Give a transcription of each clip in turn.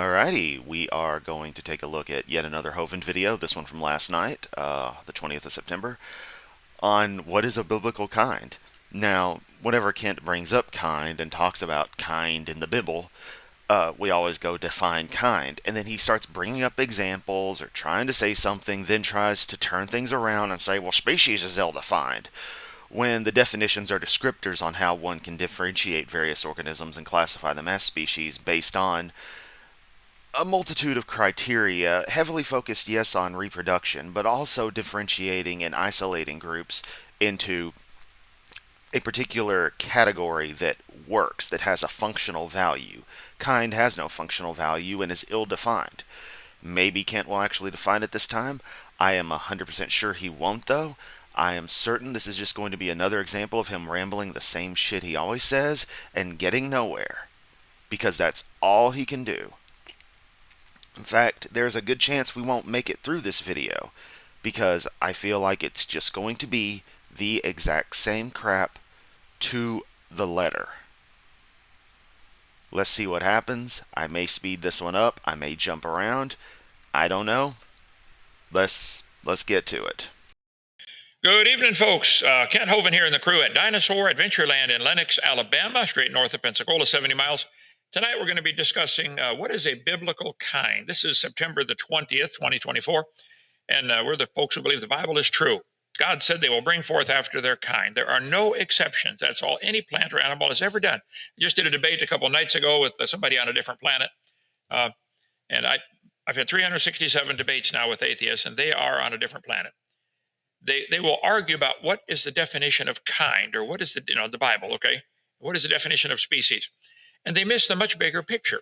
Alrighty, we are going to take a look at yet another Hovind video, this one from last night, the 20th of September, on what is a biblical kind. Now, whenever Kent brings up kind and talks about kind in the Bible, we always go define kind, and then he starts bringing up examples or trying to say something, then tries to turn things around and say, well, species is ill-defined, when the definitions are descriptors on how one can differentiate various organisms and classify them as species based on a multitude of criteria, heavily focused, yes, on reproduction, but also differentiating and isolating groups into a particular category that works, that has a functional value. Kind has no functional value and is ill defined. Maybe Kent will actually define it this time. I am 100% sure he won't, though. I am certain this is just going to be another example of him rambling the same shit he always says and getting nowhere. Because that's all he can do. In fact, there's a good chance we won't make it through this video, because I feel like it's just going to be the exact same crap to the letter. Let's see what happens. I may speed this one up. I may jump around. I don't know. Let's get to it. Good evening, folks. Kent Hovind here in the crew at Dinosaur Adventureland in Lenox, Alabama, straight north of Pensacola, 70 miles. Tonight we're going to be discussing what is a biblical kind. This is September the 20th, 2024, and we're the folks who believe the Bible is true. God said they will bring forth after their kind. There are no exceptions. That's all any plant or animal has ever done. I just did a debate a couple of nights ago with somebody on a different planet, and I've had 367 debates now with atheists, and they are on a different planet. They will argue about what is the definition of kind, or what is the Bible, okay? What is the definition of species? And they miss the much bigger picture.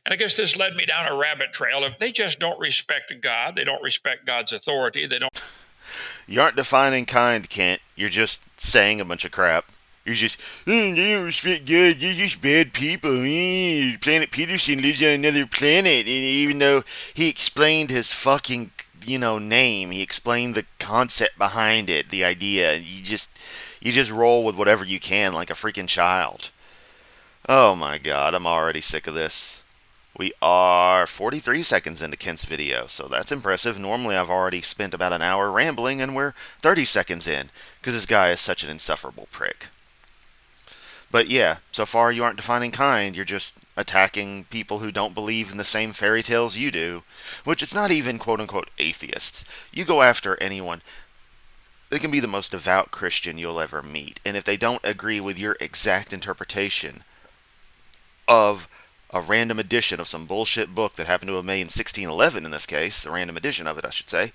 And I guess this led me down a rabbit trail of they just don't respect God. They don't respect God's authority. They don't. You aren't defining kind, Kent. You're just saying a bunch of crap. You're just, they don't respect God. They're just bad people. Planet Peterson lives on another planet. And even though he explained his fucking, name, he explained the concept behind it, the idea. You just roll with whatever you can like a freaking child. Oh my god, I'm already sick of this. We are 43 seconds into Kent's video, so that's impressive. Normally I've already spent about an hour rambling, and we're 30 seconds in, because this guy is such an insufferable prick. But yeah, so far you aren't defining kind, you're just attacking people who don't believe in the same fairy tales you do, which it's not even quote-unquote atheists. You go after anyone. They can be the most devout Christian you'll ever meet, and if they don't agree with your exact interpretation of a random edition of some bullshit book that happened to have made in 1611 in this case, the random edition of it, I should say,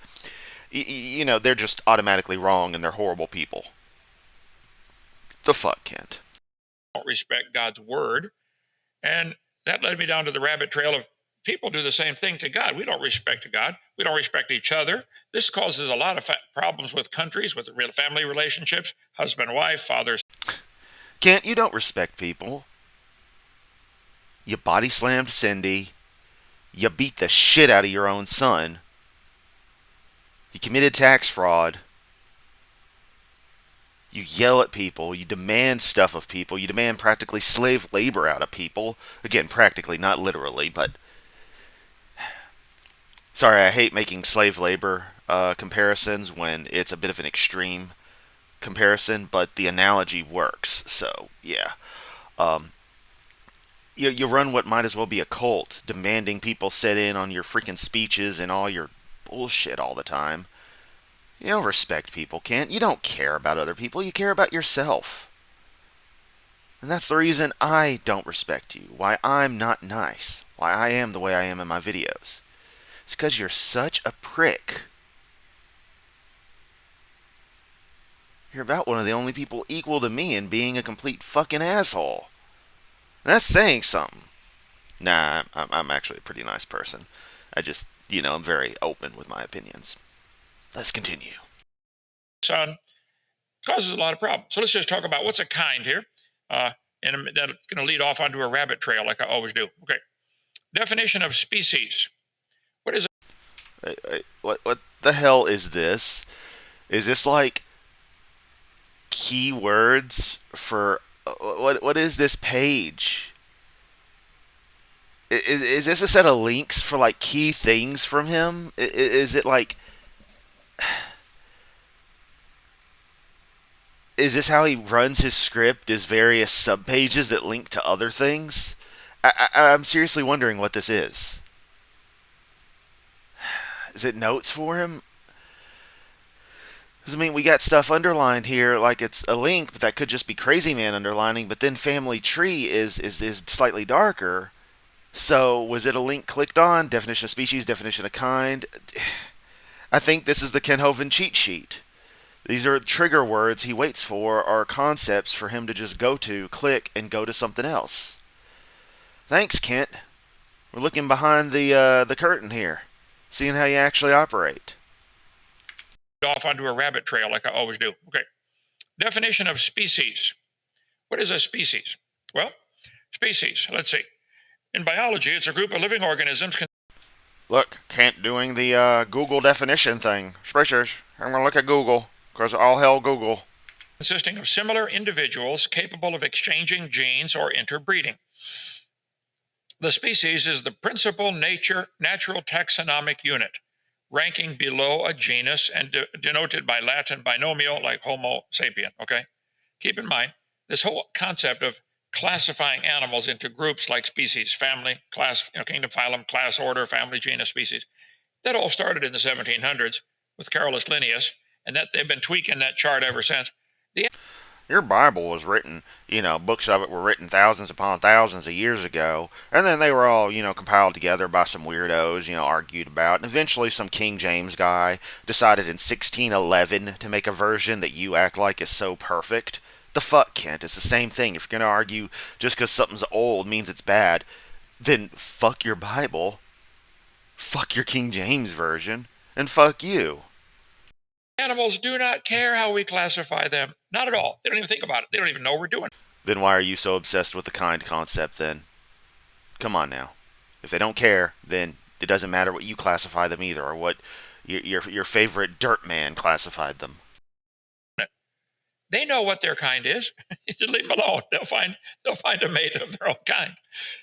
they're just automatically wrong and they're horrible people. The fuck, Kent? Don't respect God's word. And that led me down to the rabbit trail of people do the same thing to God. We don't respect God. We don't respect each other. This causes a lot of problems with countries, with real family relationships, husband, wife, father. Kent, you don't respect people. You body slammed Cindy. You beat the shit out of your own son. You committed tax fraud. You yell at people. You demand stuff of people. You demand practically slave labor out of people. Again, practically, not literally, but... Sorry, I hate making slave labor comparisons when it's a bit of an extreme comparison, but the analogy works, so, yeah. You run what might as well be a cult, demanding people sit in on your freaking speeches and all your bullshit all the time. You don't respect people, Kent. You don't care about other people. You care about yourself. And that's the reason I don't respect you. Why I'm not nice. Why I am the way I am in my videos. It's because you're such a prick. You're about one of the only people equal to me in being a complete fucking asshole. And that's saying something. Nah, I'm actually a pretty nice person. I just, I'm very open with my opinions. Let's continue. Son causes a lot of problems. So let's just talk about what's a kind here. And that's going to lead off onto a rabbit trail like I always do. Okay. Definition of species. What is it? What the hell is this? Is this like keywords for... What is this page? Is this a set of links for like key things from him? Is it like, is this how he runs his script? Is various subpages that link to other things? I'm seriously wondering what this is. Is it notes for him? 'Cause, I mean, we got stuff underlined here like it's a link, but that could just be Crazy Man underlining. But then Family Tree is slightly darker. So was it a link clicked on? Definition of species, definition of kind. I think this is the Ken Hovind cheat sheet. These are trigger words he waits for, or concepts for him to just go to, click, and go to something else. Thanks, Kent. We're looking behind the curtain here, seeing how you actually operate. Off onto a rabbit trail like I always do. Okay. Definition of species. What is a species? Well, species, let's see. In biology, it's a group of living organisms. Look, Kent doing the Google definition thing. Species. I'm going to look at Google, because all hell Google. Consisting of similar individuals capable of exchanging genes or interbreeding. The species is the principal natural taxonomic unit, ranking below a genus and denoted by Latin binomial like Homo sapien. Okay? Keep in mind, this whole concept of classifying animals into groups like species, family, class, kingdom, phylum, class, order, family, genus, species, that all started in the 1700s with Carolus Linnaeus, and that they've been tweaking that chart ever since. Your Bible was written, books of it were written thousands upon thousands of years ago, and then they were all, compiled together by some weirdos, argued about, and eventually some King James guy decided in 1611 to make a version that you act like is so perfect. The fuck, Kent? It's the same thing. If you're going to argue just because something's old means it's bad, then fuck your Bible, fuck your King James version, and fuck you. Animals do not care how we classify them. Not at all. They don't even think about it. They don't even know we're doing it. Then why are you so obsessed with the kind concept then? Come on now. If they don't care, then it doesn't matter what you classify them either, or what your favorite dirt man classified them. They know what their kind is. Just leave them alone. They'll find a mate of their own kind.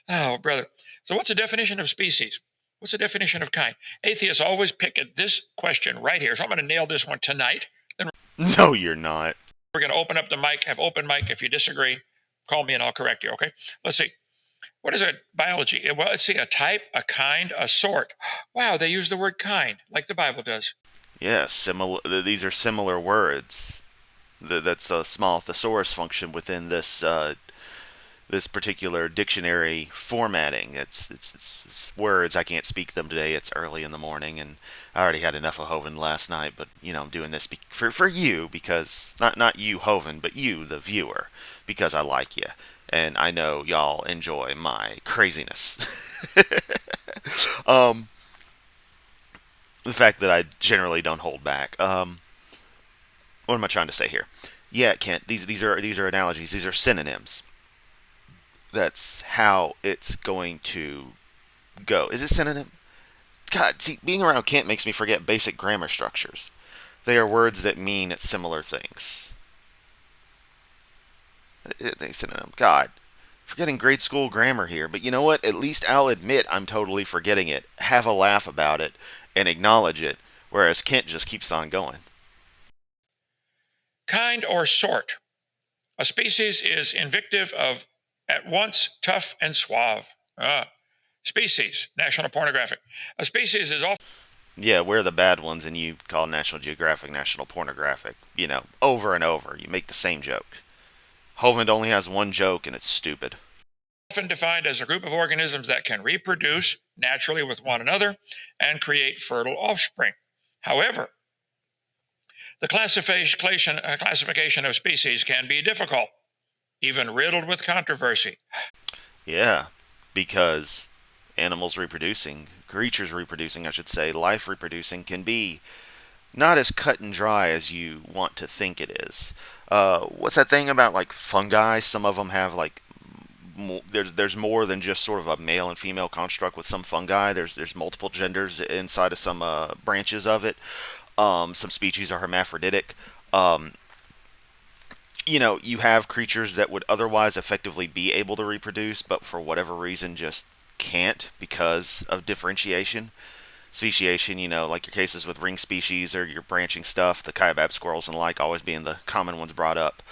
Oh, brother. So what's the definition of species? What's the definition of kind? Atheists always pick at this question right here. So I'm going to nail this one tonight. Then no, you're not. We're going to open up the mic, have open mic. If you disagree, call me and I'll correct you, okay? Let's see. What is it? Biology. Well, let's see. A type, a kind, a sort. Wow, they use the word kind, like the Bible does. Yes, similar. These are similar words. That's the small thesaurus function within this this particular dictionary formatting. It's words. I can't speak them today. It's early in the morning, and I already had enough of Hovind last night. But I'm doing this for you, because not you, Hovind, but you, the viewer, because I like you, and I know y'all enjoy my craziness. The fact that I generally don't hold back. What am I trying to say here? Yeah, Kent. These are analogies. These are synonyms. That's how it's going to go. Is it synonym? God, see, being around Kent makes me forget basic grammar structures. They are words that mean similar things. They synonym. God, forgetting grade school grammar here. But you know what? At least I'll admit I'm totally forgetting it, have a laugh about it, and acknowledge it, whereas Kent just keeps on going. Kind or sort. A species is invective of at once tough and suave. Species, National Pornographic. A species is often... Yeah, we're the bad ones, and you call National Geographic National Pornographic. Over and over. You make the same joke. Hovind only has one joke, and it's stupid. Often defined as a group of organisms that can reproduce naturally with one another and create fertile offspring. However, the classification of species can be difficult, even riddled with controversy. Yeah, because animals reproducing, creatures reproducing, I should say, life reproducing can be not as cut and dry as you want to think it is. What's that thing about like fungi? Some of them have like there's more than just sort of a male and female construct with some fungi. There's multiple genders inside of some branches of it. Some species are hermaphroditic. You have creatures that would otherwise effectively be able to reproduce, but for whatever reason just can't because of differentiation. Speciation, like your cases with ring species or your branching stuff, the kaibab squirrels and the like always being the common ones brought up.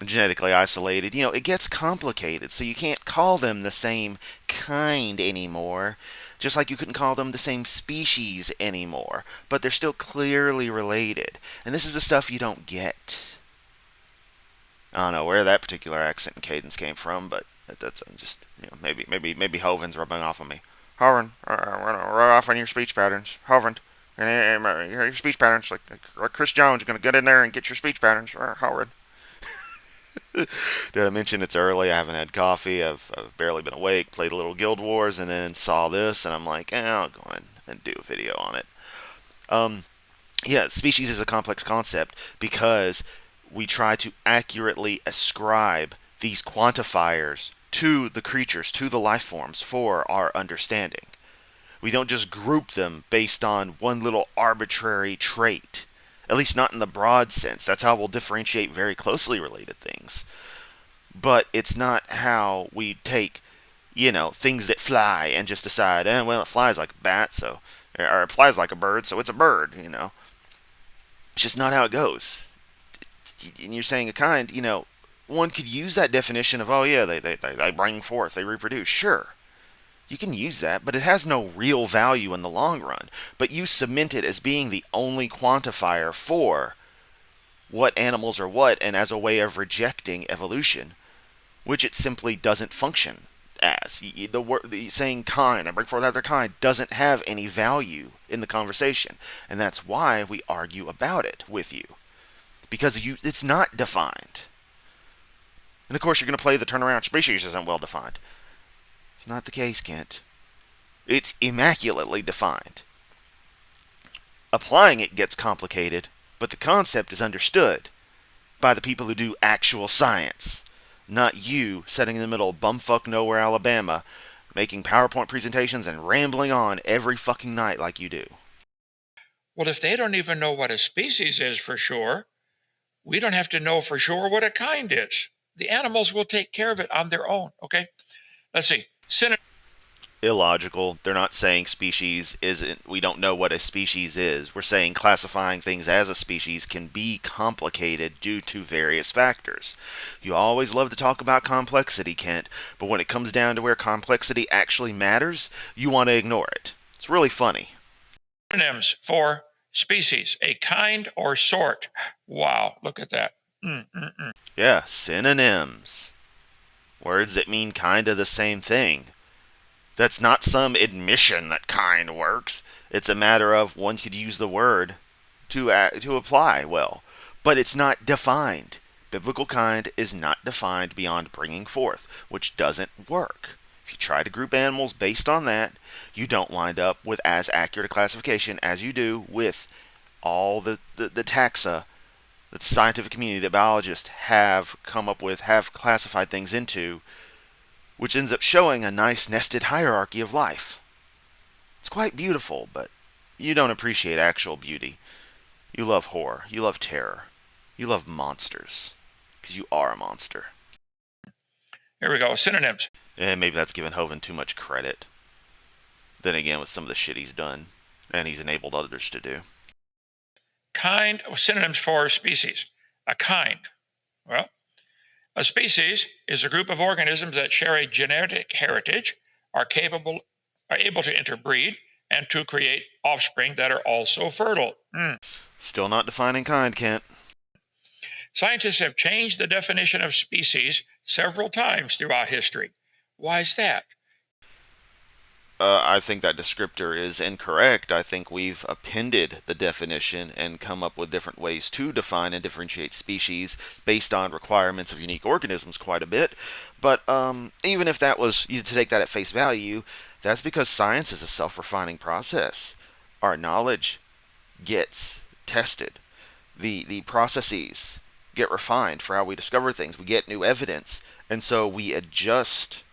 Genetically isolated, it gets complicated, so you can't call them the same kind anymore, just like you couldn't call them the same species anymore, but they're still clearly related. And this is the stuff you don't get. I don't know where that particular accent and cadence came from, but that's just, maybe Hovind's rubbing off on me. Hovind, rub off on your speech patterns. Hovind, your speech patterns, like Chris Jones, going to get in there and get your speech patterns. Hovind. Did I mention it's early? I haven't had coffee. I've barely been awake. Played a little Guild Wars and then saw this, and I'm like, I'll go in and do a video on it. Yeah, species is a complex concept because we try to accurately ascribe these quantifiers to the creatures, to the life forms for our understanding. We don't just group them based on one little arbitrary trait. At least not in the broad sense. That's how we'll differentiate very closely related things. But it's not how we take, things that fly and just decide, well, it flies like a bat, or it flies like a bird, so it's a bird, It's just not how it goes. And you're saying a kind, one could use that definition of, oh yeah, they bring forth, they reproduce. Sure. You can use that, but it has no real value in the long run. But you cement it as being the only quantifier for what animals are what, and as a way of rejecting evolution, which it simply doesn't function as. The saying kind and bring forth after kind doesn't have any value in the conversation, and that's why we argue about it with you, because it's not defined. And of course, you're going to play the turnaround species isn't well defined. It's not the case, Kent. It's immaculately defined. Applying it gets complicated, but the concept is understood by the people who do actual science, not you sitting in the middle of bumfuck nowhere, Alabama, making PowerPoint presentations and rambling on every fucking night like you do. Well, if they don't even know what a species is for sure, we don't have to know for sure what a kind is. The animals will take care of it on their own, okay? Let's see. Illogical. They're not saying species isn't. We don't know what a species is. We're saying classifying things as a species can be complicated due to various factors. You always love to talk about complexity, Kent, but when it comes down to where complexity actually matters, you want to ignore it. It's really funny. Synonyms for species, a kind or sort. Wow, look at that. Yeah, synonyms. Words that mean kind of the same thing. That's not some admission that kind works. It's a matter of one could use the word to apply well. But it's not defined. Biblical kind is not defined beyond bringing forth, which doesn't work. If you try to group animals based on that, you don't wind up with as accurate a classification as you do with all the taxa that the scientific community, that biologists have come up with, have classified things into, which ends up showing a nice nested hierarchy of life. It's quite beautiful, but you don't appreciate actual beauty. You love horror. You love terror. You love monsters. Because you are a monster. Here we go. Synonyms. And maybe that's giving Hovind too much credit. Then again, with some of the shit he's done, and he's enabled others to do. Kind, synonyms for species. A kind. Well, a species is a group of organisms that share a genetic heritage, are able to interbreed, and to create offspring that are also fertile. Still not defining kind, Kent. Scientists have changed the definition of species several times throughout history. Why is that? I think that descriptor is incorrect. I think we've appended the definition and come up with different ways to define and differentiate species based on requirements of unique organisms quite a bit. But even if that was, you to take that at face value, that's because science is a self-refining process. Our knowledge gets tested. The processes get refined for how we discover things. We get new evidence, and so we adjust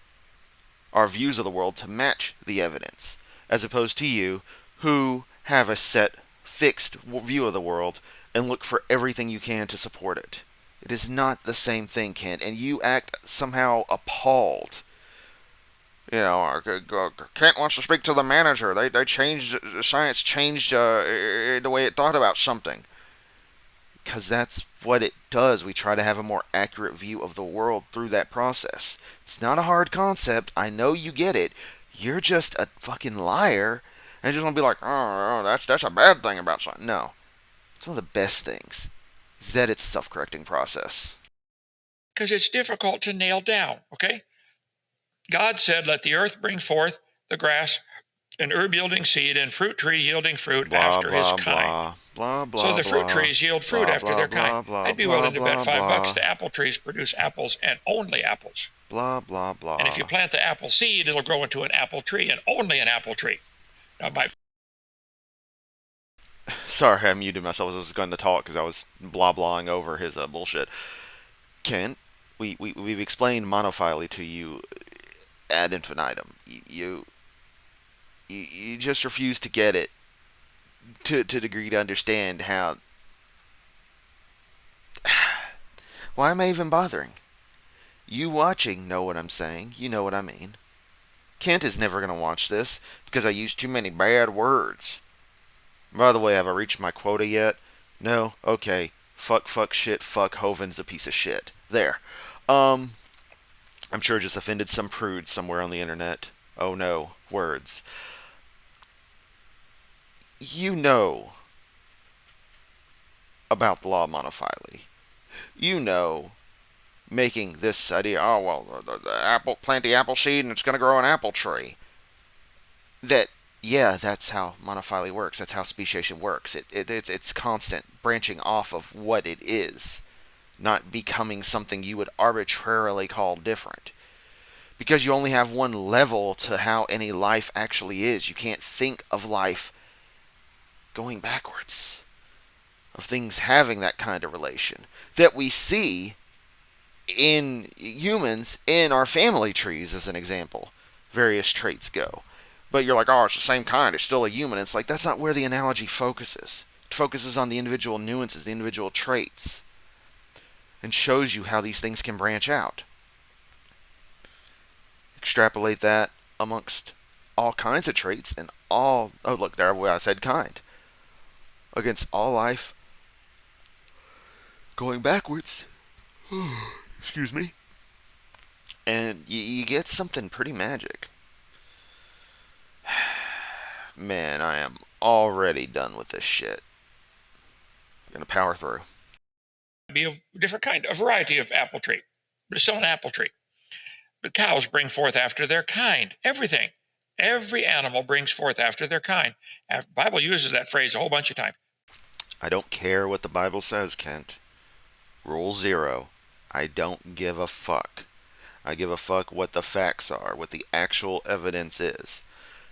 our views of the world to match the evidence, as opposed to you, who have a set, fixed view of the world and look for everything you can to support it. It is not the same thing, Kent, and you act somehow appalled You know, Kent wants to speak to the manager. They changed, science changed the way it thought about something. Because that's what it does. We try to have a more accurate view of the world through that process. It's not a hard concept. I know you get it. You're just a fucking liar. And you just want to be like, oh, that's a bad thing about something. No. It's one of the best things. Is that it's a self-correcting process. Because it's difficult to nail down, okay? God said, let the earth bring forth the grass, an herb yielding seed, and fruit tree yielding fruit Blah, after his blah, kind. blah. Blah, So blah, the fruit blah. trees yield fruit Blah, after blah, their kind. blah, blah, I'd be blah, willing to bet blah, $5 blah. the apple trees produce apples and only apples. Blah, blah, And if you blah. plant the apple seed, it'll grow into an apple tree and only an apple tree. Now, Sorry, I muted myself as I was going to talk because I was blah blahing over his bullshit. Kent, we've explained monophyly to you ad infinitum. You just refuse to get it to degree to understand how. Why am I even bothering? You watching know what I'm saying. You know what I mean. Kent is never going to watch this because I use too many bad words. By the way, have I reached my quota yet? No? Okay. Fuck, shit, fuck, Hovind's a piece of shit. There. Um, I'm sure I just offended some prude somewhere on the internet. Oh no, words. You know about the law of monophyly. You know making this idea, oh well, the apple, plant the apple seed and it's going to grow an apple tree. That, yeah, that's how monophyly works. That's how speciation works. It's constant branching off of what it is, not becoming something you would arbitrarily call different. Because you only have one level to how any life actually is. You can't think of life going backwards, of things having that kind of relation that we see in humans in our family trees, as an example. Various traits go. But you're like, oh, it's the same kind. It's still a human. It's like, that's not where the analogy focuses. It focuses on the individual nuances, the individual traits, and shows you how these things can branch out. Extrapolate that amongst all kinds of traits and all. Oh, look, there I said kind. Against all life going backwards. Excuse me. And you get something pretty magic. Man, I am already done with this shit. I'm gonna power through. be a different kind, a variety of apple tree, but it's still an apple tree. But cows bring forth after their kind. Everything, every animal brings forth after their kind. The Bible uses that phrase a whole bunch of times. I don't care what the Bible says, Kent. Rule 0. I don't give a fuck. I give a fuck what the facts are, what the actual evidence is.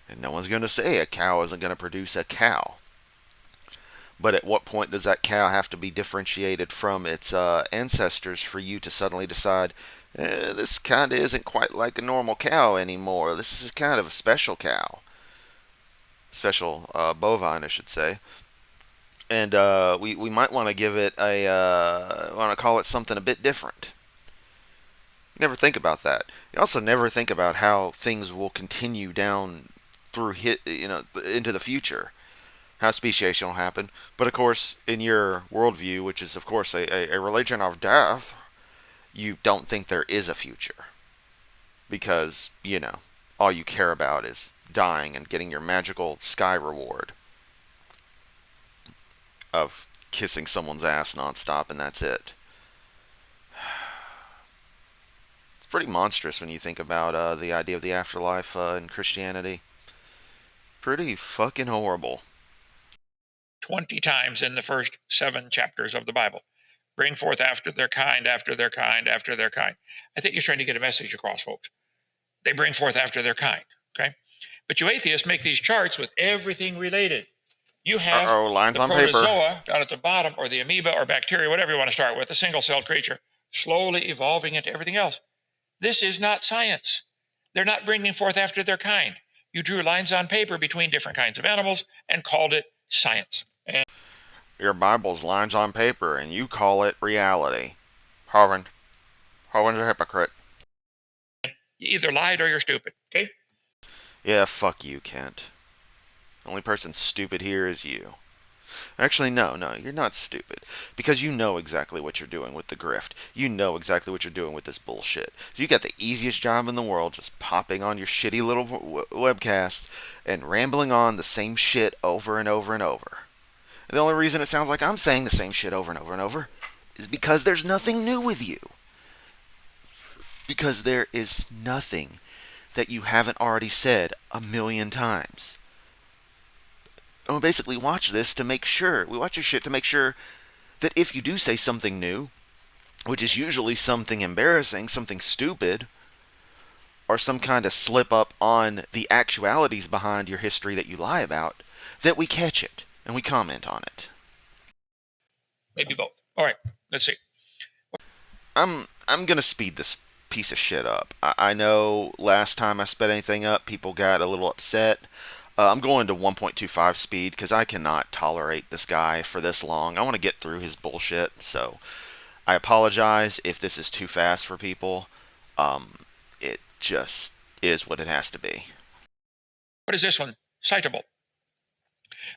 And no one's going to say a cow isn't going to produce a cow. But at what point does that cow have to be differentiated from its ancestors for you to suddenly decide, this kind of isn't quite like a normal cow anymore. This is kind of a special cow. Special bovine, I should say. And we might want to give it want to call it something a bit different. You never think about that. You also never think about how things will continue down through into the future. How speciation will happen. But of course, in your worldview, which is of course a religion of death, you don't think there is a future. Because, all you care about is dying and getting your magical sky reward of kissing someone's ass nonstop, and that's it. It's pretty monstrous when you think about the idea of the afterlife in Christianity. Pretty fucking horrible. 20 times in the first 7 chapters of the Bible. Bring forth after their kind, after their kind, after their kind. I think he's trying to get a message across, folks. They bring forth after their kind, okay? But you atheists make these charts with everything related. You have Lines the on paper. protozoa down at the bottom, or the amoeba or bacteria, whatever you want to start with, a single-celled creature, slowly evolving into everything else. This is not science. They're not bringing forth after their kind. You drew lines on paper between different kinds of animals and called it science. And your Bible's lines on paper, and you call it reality. Hovind's a hypocrite. you either lied or you're stupid. Okay? Yeah, fuck you, Kent. The only person stupid here is you. Actually, no, you're not stupid. Because you know exactly what you're doing with the grift. You know exactly what you're doing with this bullshit. So you got the easiest job in the world just popping on your shitty little webcast and rambling on the same shit over and over and over. And the only reason it sounds like I'm saying the same shit over and over and over is because there's nothing new with you. Because there is nothing that you haven't already said a million times. And we basically watch this to make sure, we watch your shit to make sure that if you do say something new, which is usually something embarrassing, something stupid, or some kind of slip up on the actualities behind your history that you lie about, that we catch it and we comment on it. Maybe both. All right, let's see. I'm gonna speed this piece of shit up. I know last time I sped anything up, people got a little upset. I'm going to 1.25 speed because I cannot tolerate this guy for this long. I want to get through his bullshit, so I apologize if this is too fast for people. It just is what it has to be. What is this one? Citable.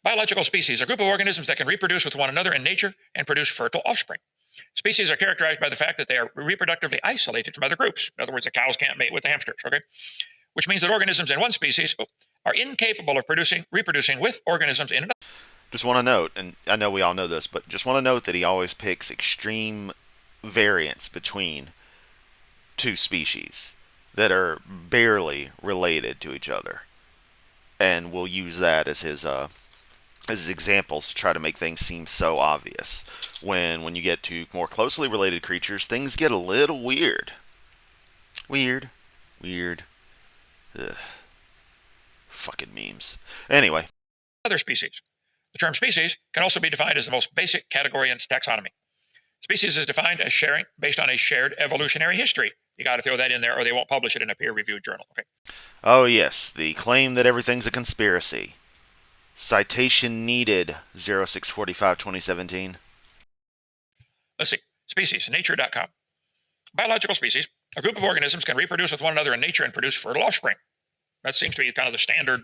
Biological species, a group of organisms that can reproduce with one another in nature and produce fertile offspring. Species are characterized by the fact that they are reproductively isolated from other groups. In other words, the cows can't mate with the hamsters, okay? Which means that organisms in one species are incapable of reproducing with organisms in another. Just want to note, and I know we all know this, but just want to note that he always picks extreme variance between two species that are barely related to each other, and we'll use that as his examples to try to make things seem so obvious. When you get to more closely related creatures, things get a little weird. Weird. Ugh. Fucking memes. Anyway. Other species. The term species can also be defined as the most basic category in taxonomy. Species is defined as sharing based on a shared evolutionary history. You got to throw that in there or they won't publish it in a peer-reviewed journal. Okay. Oh yes, the claim that everything's a conspiracy. Citation needed 0645-2017. Let's see. Species, nature.com. Biological species, a group of organisms can reproduce with one another in nature and produce fertile offspring. That seems to be kind of the standard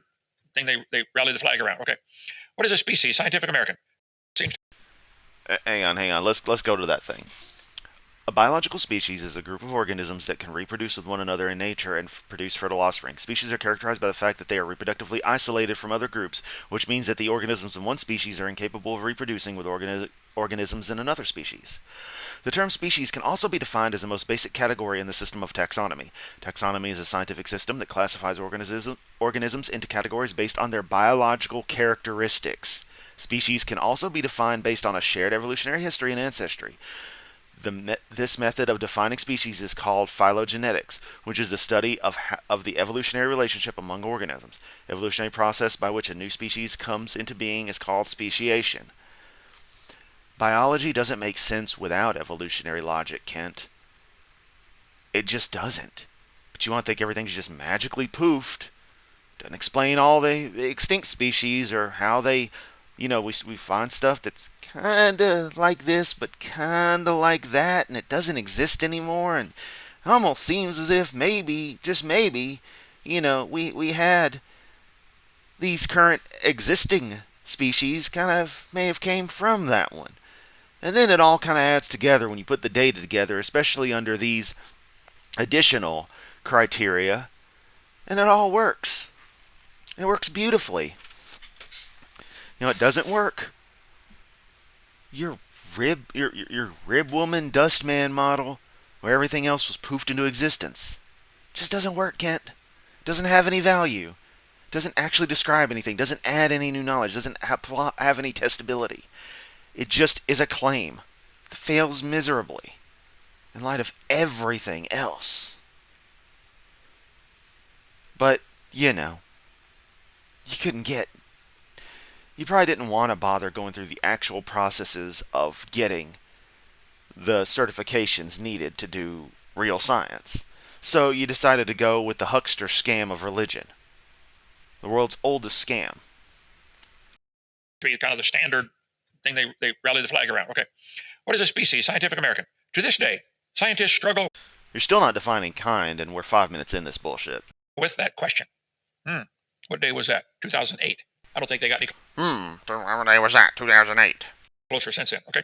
thing they rally the flag around. Okay. What is a species? Scientific American. Seems Hang on. Let's go to that thing. A biological species is a group of organisms that can reproduce with one another in nature and produce fertile offspring. Species are characterized by the fact that they are reproductively isolated from other groups, which means that the organisms in one species are incapable of reproducing with organisms in another species. The term species can also be defined as the most basic category in the system of taxonomy. Taxonomy is a scientific system that classifies organisms into categories based on their biological characteristics. Species can also be defined based on a shared evolutionary history and ancestry. This method of defining species is called phylogenetics, which is the study of the evolutionary relationship among organisms. The evolutionary process by which a new species comes into being is called speciation. Biology doesn't make sense without evolutionary logic, Kent. It just doesn't. But you want to think everything's just magically poofed. Doesn't explain all the extinct species or how they, we find stuff that's kind of like this, but kind of like that, and it doesn't exist anymore, and it almost seems as if maybe, just maybe, we had these current existing species kind of may have came from that one. And then it all kind of adds together when you put the data together, especially under these additional criteria, and it all works. It works beautifully. It doesn't work. Your rib woman dustman model, where everything else was poofed into existence, just doesn't work, Kent. Doesn't have any value. Doesn't actually describe anything. Doesn't add any new knowledge. Doesn't have any testability. It just is a claim that fails miserably in light of everything else. But, you probably didn't want to bother going through the actual processes of getting the certifications needed to do real science. So you decided to go with the huckster scam of religion. The world's oldest scam. kind of the standard thing they rally the flag around. Okay. What is a species? Scientific American. To this day, scientists struggle. You're still not defining kind, and we're 5 minutes in this bullshit. with that question. What day was that? 2008. I don't think they got any What day was that? 2008. closer since then. Okay.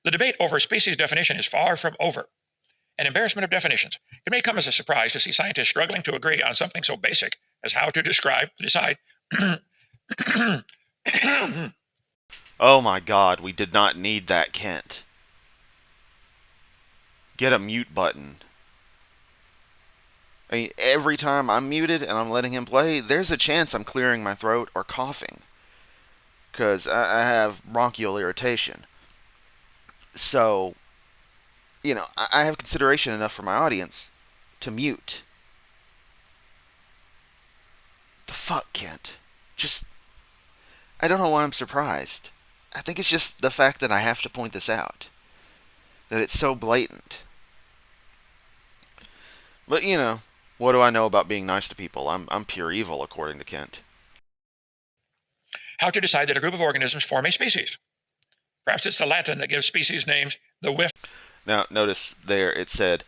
The debate over species definition is far from over. An embarrassment of definitions. It may come as a surprise to see scientists struggling to agree on something so basic as how to decide. Oh my god, we did not need that, Kent. Get a mute button. I mean, every time I'm muted and I'm letting him play, there's a chance I'm clearing my throat or coughing. Because I have bronchial irritation. So, I have consideration enough for my audience to mute. The fuck, Kent? I don't know why I'm surprised. I think it's just the fact that I have to point this out. That it's so blatant. But, what do I know about being nice to people? I'm pure evil, according to Kent. How to decide that a group of organisms form a species. Perhaps it's the Latin that gives species names. The whiff. Now, notice there it said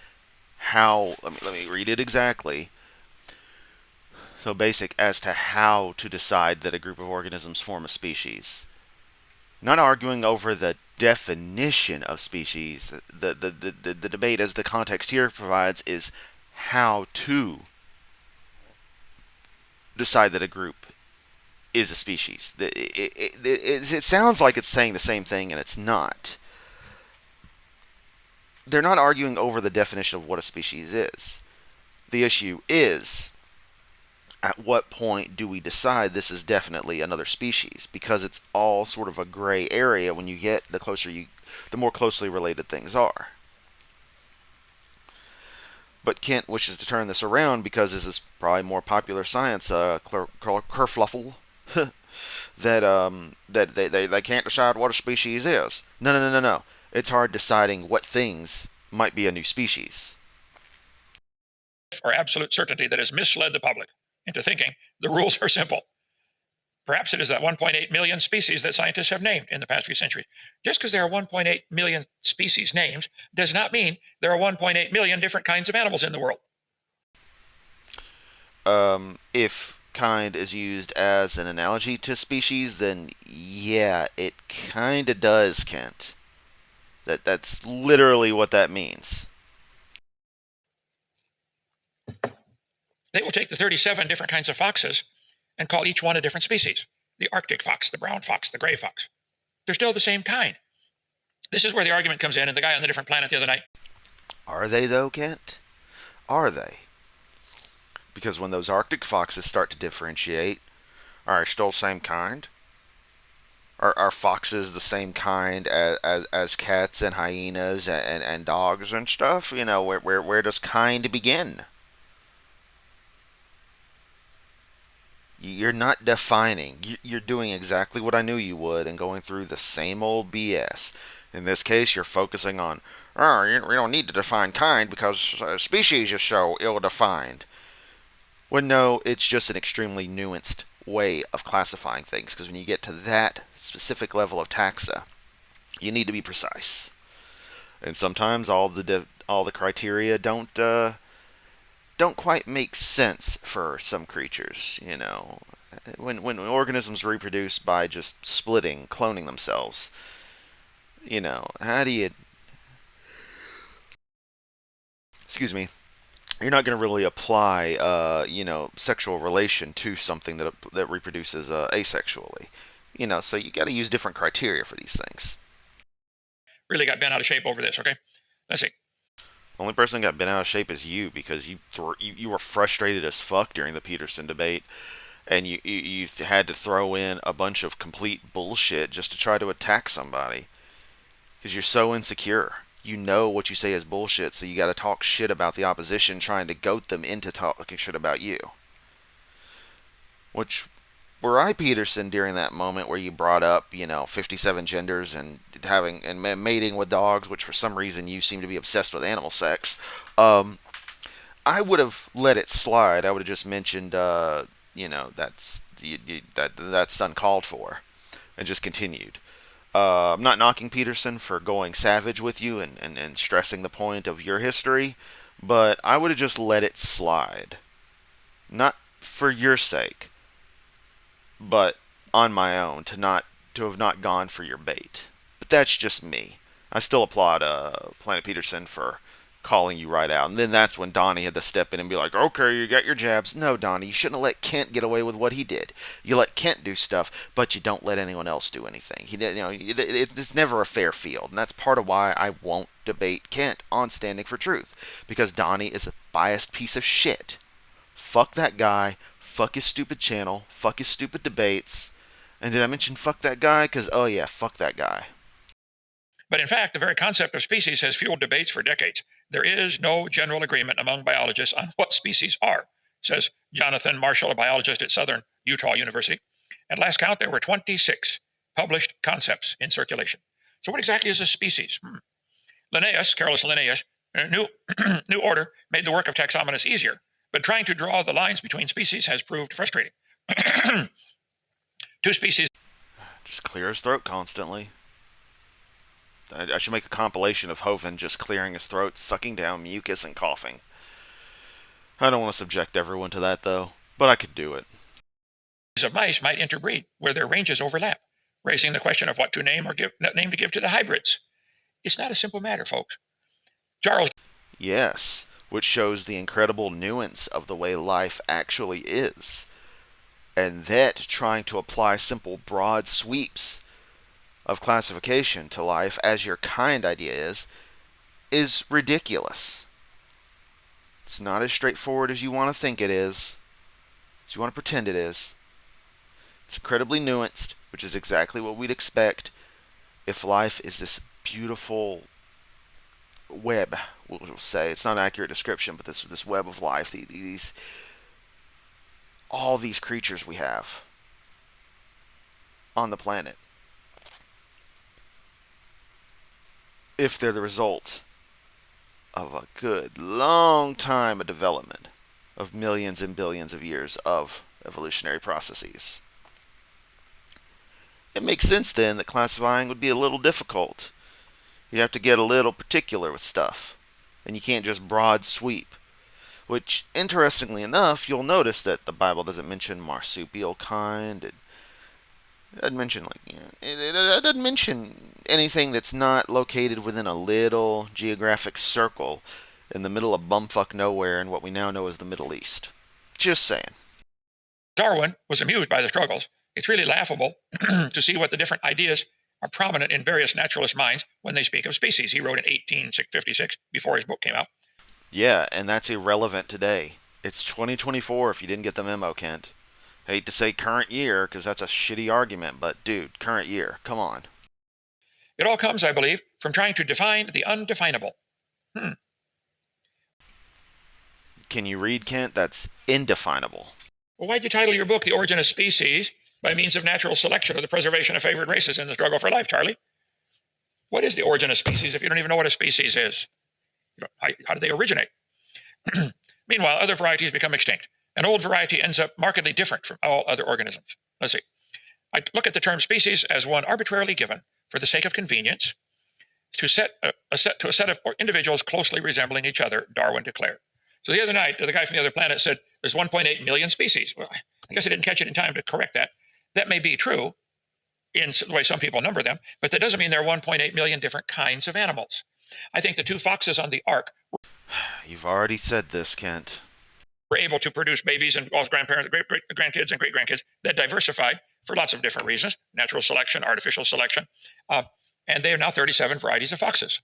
how. Let me read it exactly. So basic as to how to decide that a group of organisms form a species. Not arguing over the definition of species. The debate, as the context here provides, is how to decide that a group is a species. It sounds like it's saying the same thing, and it's not. They're not arguing over the definition of what a species is. The issue is, at what point do we decide this is definitely another species? Because it's all sort of a gray area when you get the more closely related things are. But Kent wishes to turn this around because this is probably more popular science kerfluffle that they can't decide what a species is. No. It's hard deciding what things might be a new species. Or absolute certainty that has misled the public into thinking the rules are simple. Perhaps it is that 1.8 million species that scientists have named in the past few centuries. Just because there are 1.8 million species names does not mean there are 1.8 million different kinds of animals in the world. If kind is used as an analogy to species, then yeah, it kind of does, Kent. That's literally what that means. They will take the 37 different kinds of foxes and call each one a different species. The Arctic fox, the brown fox, the gray fox. They're still the same kind. This is where the argument comes in, and the guy on the different planet the other night. Are they, though, Kent? Are they? Because when those Arctic foxes start to differentiate, are they still the same kind? Are foxes the same kind as cats and hyenas and dogs and stuff? Where does kind begin? You're not defining. You're doing exactly what I knew you would and going through the same old BS. In this case, you're focusing on, we don't need to define kind because species is so ill-defined. When no, it's just an extremely nuanced way of classifying things, because when you get to that specific level of taxa, you need to be precise. And sometimes all the criteria don't quite make sense for some creatures. When organisms reproduce by just splitting, cloning themselves, how do you? Excuse me. You're not going to really apply, sexual relation to something that reproduces asexually. So you got to use different criteria for these things. Really got bent out of shape over this. Okay, let's see. The only person that got bent out of shape is you, because you were frustrated as fuck during the Peterson debate, and you had to throw in a bunch of complete bullshit just to try to attack somebody, because you're so insecure. You know what you say is bullshit, so you got to talk shit about the opposition, trying to goat them into talking shit about you. Which, were I Peterson during that moment where you brought up, 57 genders and mating with dogs, which for some reason you seem to be obsessed with animal sex, I would have let it slide. I would have just mentioned, that's uncalled for, and just continued. I'm not knocking Peterson for going savage with you and stressing the point of your history, but I would have just let it slide. Not for your sake, but on my own, to have not gone for your bait. But that's just me. I still applaud Planet Peterson for calling you right out. And then that's when Donnie had to step in and be like, okay, you got your jabs. No, Donnie, you shouldn't have let Kent get away with what he did. You let Kent do stuff, but you don't let anyone else do anything. He did, it's never a fair field. And that's part of why I won't debate Kent on Standing for Truth. Because Donnie is a biased piece of shit. Fuck that guy. Fuck his stupid channel. Fuck his stupid debates. And did I mention fuck that guy? Because, oh yeah, fuck that guy. But in fact, the very concept of species has fueled debates for decades. There is no general agreement among biologists on what species are, says Jonathan Marshall, a biologist at Southern Utah University. At last count, there were 26 published concepts in circulation. So what exactly is a species? Linnaeus, Carolus Linnaeus, New, New Order made the work of taxonomists easier, but trying to draw the lines between species has proved frustrating. Two species. Just clear his throat constantly. I should make a compilation of Hovind just clearing his throat, sucking down mucus, and coughing. I don't want to subject everyone to that, though, but I could do it. Of mice might interbreed where their ranges overlap, raising the question of what to name or name to give to the hybrids. It's not a simple matter, folks. Charles. Yes, which shows the incredible nuance of the way life actually is. And that trying to apply simple broad sweeps of classification to life as your kind idea is ridiculous. It's not as straightforward as you want to think it is, as you want to pretend it is. It's incredibly nuanced, which is exactly what we'd expect if life is this beautiful web, we'll say. It's not an accurate description, but this web of life, all these creatures we have on the planet. If they're the result of a good long time of development of millions and billions of years of evolutionary processes. It makes sense then that classifying would be a little difficult. You'd have to get a little particular with stuff, and you can't just broad sweep. Which, interestingly enough, you'll notice that the Bible doesn't mention marsupial kind. It doesn't mention it doesn't mention anything that's not located within a little geographic circle in the middle of bumfuck nowhere in what we now know as the Middle East. Just saying. Darwin was amused by the struggles. It's really laughable to see what the different ideas are prominent in various naturalist minds when they speak of species. He wrote in 1856, before his book came out. Yeah, and that's irrelevant today. It's 2024 if you didn't get the memo, Kent. Hate to say current year, because that's a shitty argument, but dude, current year, come on. It all comes, I believe, from trying to define the undefinable. Can you read, Kent? That's indefinable. Well, why'd you title your book The Origin of Species by Means of Natural Selection or the Preservation of Favored Races in the Struggle for Life, Charlie? What is the origin of species if you don't even know what a species is? How do they originate? Meanwhile, other varieties become extinct. An old variety ends up markedly different from all other organisms. Let's see. I look at the term species as one arbitrarily given for the sake of convenience to a set of individuals closely resembling each other, Darwin declared. So the other night, the guy from the other planet said there's 1.8 million species. Well, I guess I didn't catch it in time to correct that. That may be true in the way some people number them, but that doesn't mean there are 1.8 million different kinds of animals. I think the two foxes on the ark. You've already said this, Kent. Were able to produce babies and grandparents, grandkids, and great grandkids that diversified for lots of different reasons: natural selection, artificial selection, and they are now 37 varieties of foxes.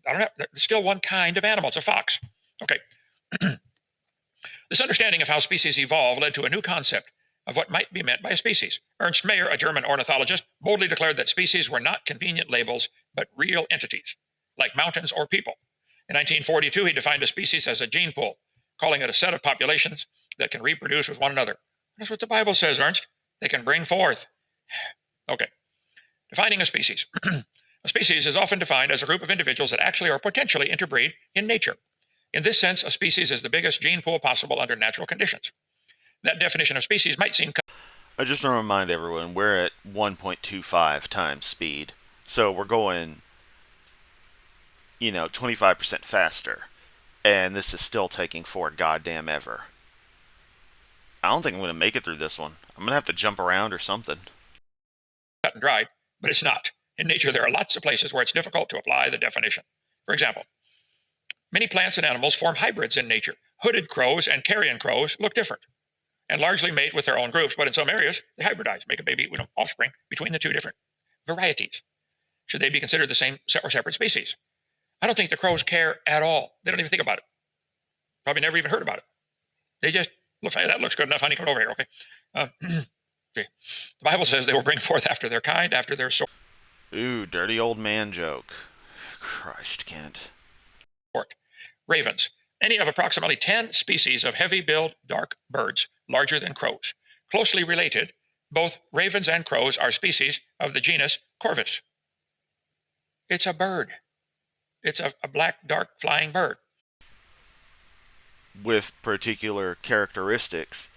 There's still one kind of animal. It's a fox. Okay. This understanding of how species evolve led to a new concept of what might be meant by a species. Ernst Mayr, a German ornithologist, boldly declared that species were not convenient labels, but real entities, like mountains or people. In 1942, he defined a species as a gene pool, calling it a set of populations that can reproduce with one another. That's what the Bible says, Ernst. They can bring forth. Okay. Defining a species. A species is often defined as a group of individuals that actually or potentially interbreed in nature. In this sense, a species is the biggest gene pool possible under natural conditions. That definition of species might seem... I just want to remind everyone, we're at 1.25 times speed. So we're going, 25% faster. And this is still taking for goddamn ever. I don't think I'm going to make it through this one. I'm going to have to jump around or something. Cut and dried, but it's not. In nature, there are lots of places where it's difficult to apply the definition. For example, many plants and animals form hybrids in nature. Hooded crows and carrion crows look different and largely mate with their own groups, but in some areas, they hybridize, make a baby, offspring between the two different varieties. Should they be considered the same or separate species? I don't think the crows care at all. They don't even think about it. Probably never even heard about it. They just look, hey, that looks good enough, honey, come over here, okay? Okay. The Bible says they will bring forth after their kind, after their sort. Ooh, dirty old man joke. Christ, Kent. Ravens. Any of approximately 10 species of heavy-billed dark birds, larger than crows. Closely related, both ravens and crows are species of the genus Corvus. It's a bird. It's a black, dark, flying bird. With particular characteristics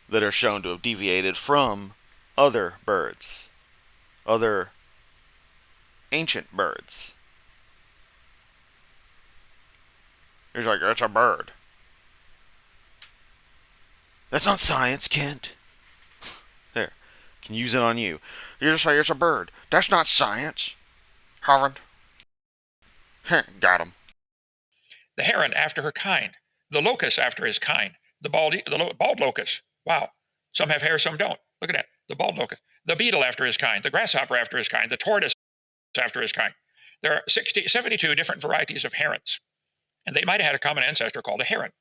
that are shown to have deviated from other birds, other ancient birds. He's like, that's a bird. That's not science, Kent. There, can use it on you. You just say it's a bird. That's not science. Hovind. Got him. The heron after her kind. The locust after his kind. The bald locust. Wow. Some have hair, some don't. Look at that. The bald locust. The beetle after his kind. The grasshopper after his kind. The tortoise after his kind. There are 72 different varieties of herons. And they might have had a common ancestor called a heron.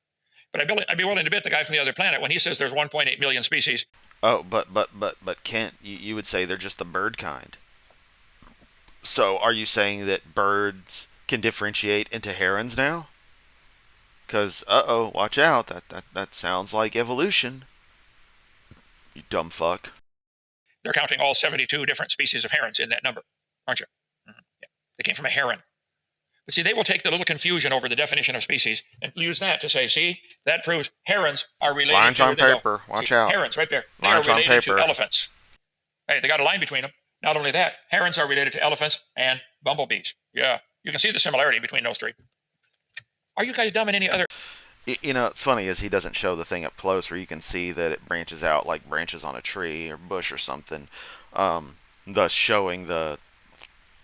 But I'd be willing to bet the guy from the other planet when he says there's 1.8 million species. Oh, but Kent, you would say they're just the bird kind. So are you saying that birds can differentiate into herons now? Because, watch out. That sounds like evolution. You dumb fuck. They're counting all 72 different species of herons in that number, aren't you? Mm-hmm. Yeah. They came from a heron. But see, they will take the little confusion over the definition of species and use that to say, see, that proves herons are related Lines to... on paper. Watch out. Herons, right there. They Lines are on related paper. to elephants. Hey, they got a line between them. Not only that, herons are related to elephants and bumblebees. Yeah, you can see the similarity between those three. Are you guys dumb in any other... You know, it's funny is he doesn't show the thing up close where you can see that it branches out like branches on a tree or bush or something, thus showing the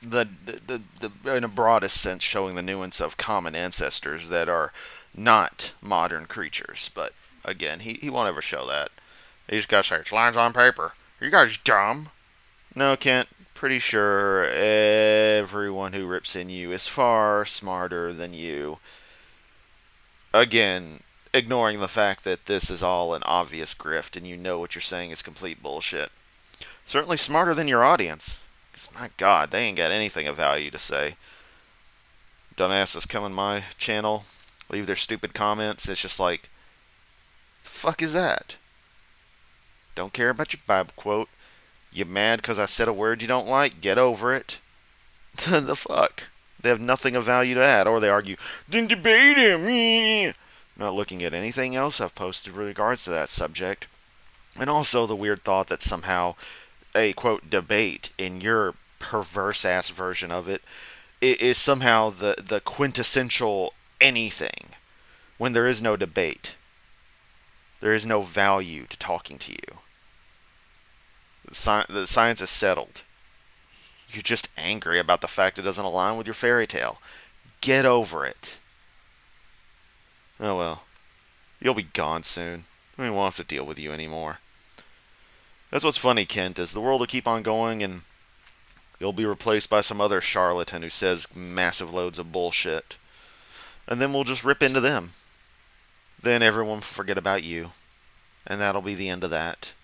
in a broadest sense showing the nuance of common ancestors that are not modern creatures. But again, he won't ever show that. He just got to say it's lines on paper. Are you guys dumb? No, Kent. Pretty sure everyone who rips in you is far smarter than you. Again, ignoring the fact that this is all an obvious grift and you know what you're saying is complete bullshit. Certainly smarter than your audience. Because, my God, they ain't got anything of value to say. Dumbasses come on my channel, leave their stupid comments. It's just like, the fuck is that? Don't care about your Bible quote. You mad because I said a word you don't like? Get over it. The fuck? They have nothing of value to add, or they argue, then debate him. Not looking at anything else I've posted with regards to that subject. And also the weird thought that somehow a, quote, debate in your perverse-ass version of it is somehow the quintessential anything, when there is no debate. There is no value to talking to you. The science is settled. You're just angry about the fact it doesn't align with your fairy tale. Get over it. Oh well. You'll be gone soon. We won't have to deal with you anymore. That's what's funny, Kent, is the world will keep on going and you'll be replaced by some other charlatan who says massive loads of bullshit. And then we'll just rip into them. Then everyone will forget about you. And that'll be the end of that.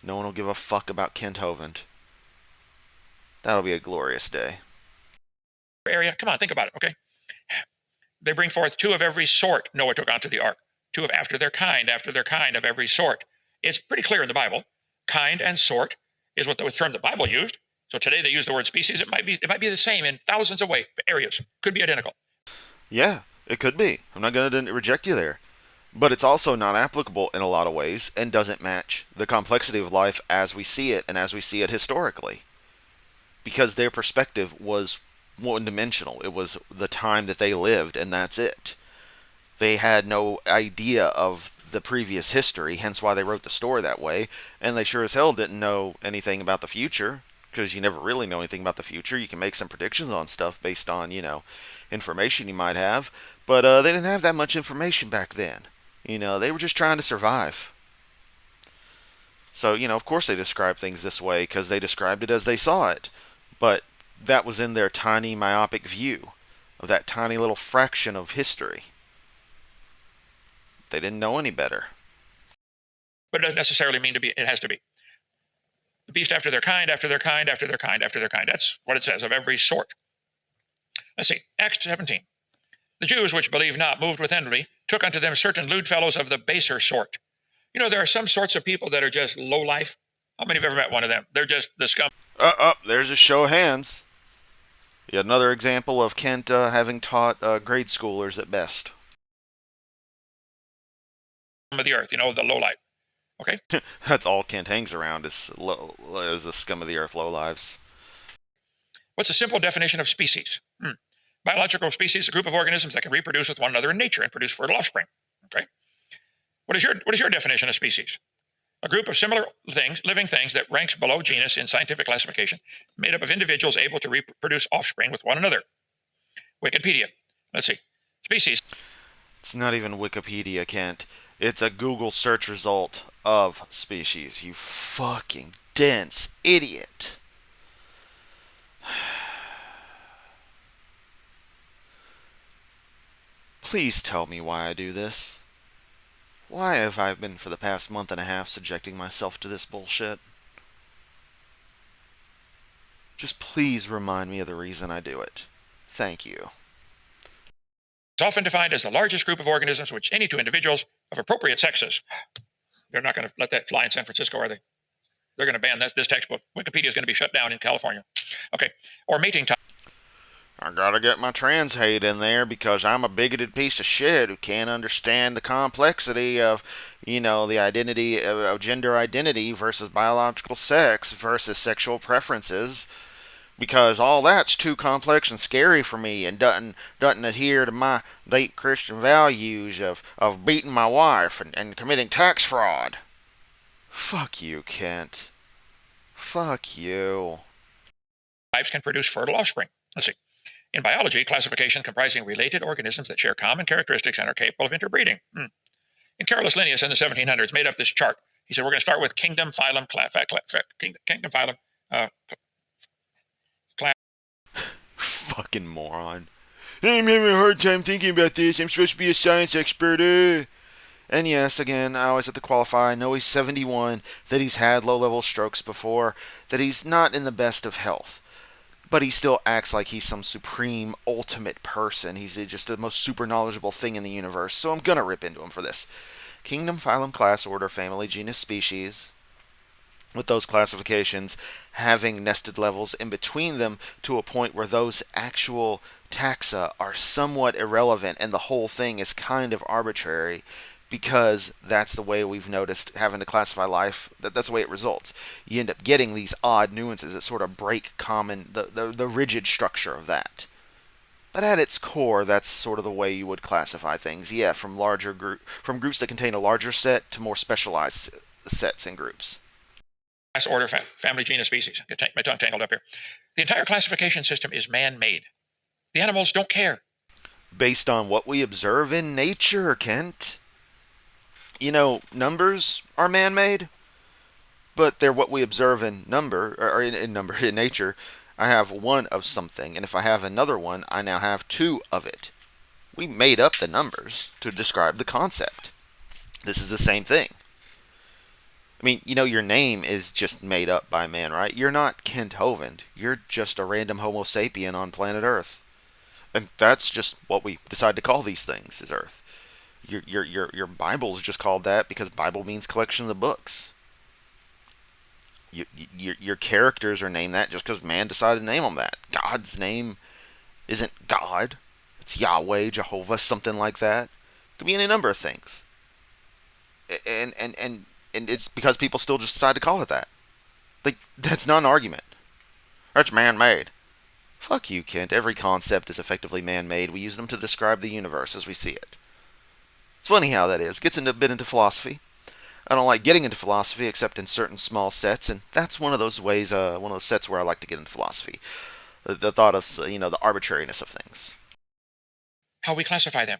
No one will give a fuck about Kent Hovind. That'll be a glorious day. Area. Come on, think about it, okay? They bring forth two of every sort Noah took onto the ark. Two of after their kind of every sort. It's pretty clear in the Bible. Kind and sort is what the term the Bible used. So today they use the word species. It might be the same in thousands of areas. Could be identical. Yeah, it could be. I'm not going to reject you there. But it's also not applicable in a lot of ways and doesn't match the complexity of life as we see it and as we see it historically. Because their perspective was one-dimensional. It was the time that they lived, and that's it. They had no idea of the previous history, hence why they wrote the story that way. And they sure as hell didn't know anything about the future, because you never really know anything about the future. You can make some predictions on stuff based on, information you might have, but they didn't have that much information back then. They were just trying to survive. So, of course they described things this way because they described it as they saw it. But that was in their tiny myopic view of that tiny little fraction of history. They didn't know any better. But it doesn't necessarily mean it has to be. The beast after their kind, after their kind, after their kind, after their kind. That's what it says, of every sort. Let's see, Acts 17. The Jews which believe not, moved with envy, took unto them certain lewd fellows of the baser sort. There are some sorts of people that are just low life. How many have ever met one of them? They're just the scum. There's a show of hands. Yet another example of Kent having taught grade schoolers at best. Of the earth, the low life. Okay? That's all Kent hangs around is the scum of the earth lowlives. What's a simple definition of species? Biological species, a group of organisms that can reproduce with one another in nature and produce fertile offspring. Okay? What is your definition of species? A group of similar living things that ranks below genus in scientific classification, made up of individuals able to reproduce offspring with one another. Wikipedia. Let's see. Species. It's not even Wikipedia, Kent. It's a Google search result of species. You fucking dense idiot. Please tell me why I do this. Why have I been for the past month and a half subjecting myself to this bullshit? Just please remind me of the reason I do it. Thank you. It's often defined as the largest group of organisms which any two individuals of appropriate sexes. They're not going to let that fly in San Francisco, are they? They're going to ban this textbook. Wikipedia is going to be shut down in California. Okay. Or mating time. I gotta get my trans hate in there because I'm a bigoted piece of shit who can't understand the complexity of, the identity of gender identity versus biological sex versus sexual preferences. Because all that's too complex and scary for me and doesn't adhere to my deep Christian values of beating my wife and committing tax fraud. Fuck you, Kent. Fuck you. Types can produce fertile offspring. Let's see. In biology, classification comprising related organisms that share common characteristics and are capable of interbreeding. And Carolus Linnaeus in the 1700s made up this chart. He said, we're going to start with kingdom, phylum, kingdom, phylum, class. Fucking moron. I'm having a hard time thinking about this. I'm supposed to be a science expert. And yes, again, I always have to qualify. I know he's 71, that he's had low-level strokes before, that he's not in the best of health. But he still acts like he's some supreme, ultimate person. He's just the most super knowledgeable thing in the universe. So I'm gonna rip into him for this. Kingdom, phylum, class, order, family, genus, species. With those classifications having nested levels in between them to a point where those actual taxa are somewhat irrelevant and the whole thing is kind of arbitrary. Because that's the way we've noticed having to classify life. That's the way it results. You end up getting these odd nuances that sort of break the rigid structure of that. But at its core, that's sort of the way you would classify things. Yeah, from groups that contain a larger set to more specialized sets and groups. Class, order, family, genus, species. Get my tongue tangled up here. The entire classification system is man-made. The animals don't care. Based on what we observe in nature, Kent. Numbers are man-made, but they're what we observe in in nature. I have one of something, and if I have another one, I now have two of it. We made up the numbers to describe the concept. This is the same thing. I mean, your name is just made up by man, right? You're not Kent Hovind. You're just a random Homo sapien on planet Earth. And that's just what we decide to call these things, is Earth. Your Bible's just called that because Bible means collection of the books. Your characters are named that just because man decided to name them that. God's name isn't God. It's Yahweh, Jehovah, something like that. It could be any number of things. And it's because people still just decide to call it that. Like, that's not an argument. That's man-made. Fuck you, Kent. Every concept is effectively man-made. We use them to describe the universe as we see it. It's funny how that is. Gets a bit into philosophy. I don't like getting into philosophy except in certain small sets, and that's one of those ways, one of those sets where I like to get into philosophy. The thought of, the arbitrariness of things. How we classify them.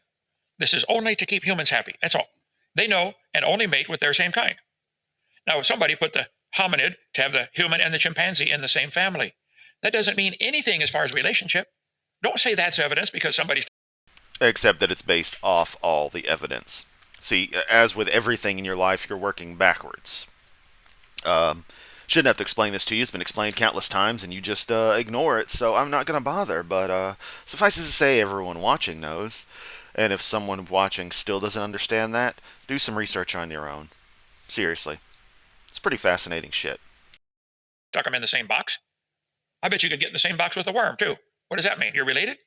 This is only to keep humans happy. That's all. They know and only mate with their same kind. Now, if somebody put the hominid to have the human and the chimpanzee in the same family, that doesn't mean anything as far as relationship. Don't say that's evidence because somebody's. Except that it's based off all the evidence. See, as with everything in your life, you're working backwards. Shouldn't have to explain this to you. It's been explained countless times, and you just ignore it, so I'm not going to bother. But suffice it to say, everyone watching knows. And if someone watching still doesn't understand that, do some research on your own. Seriously. It's pretty fascinating shit. Stuck them in the same box. I bet you could get in the same box with a worm, too. What does that mean? You're related?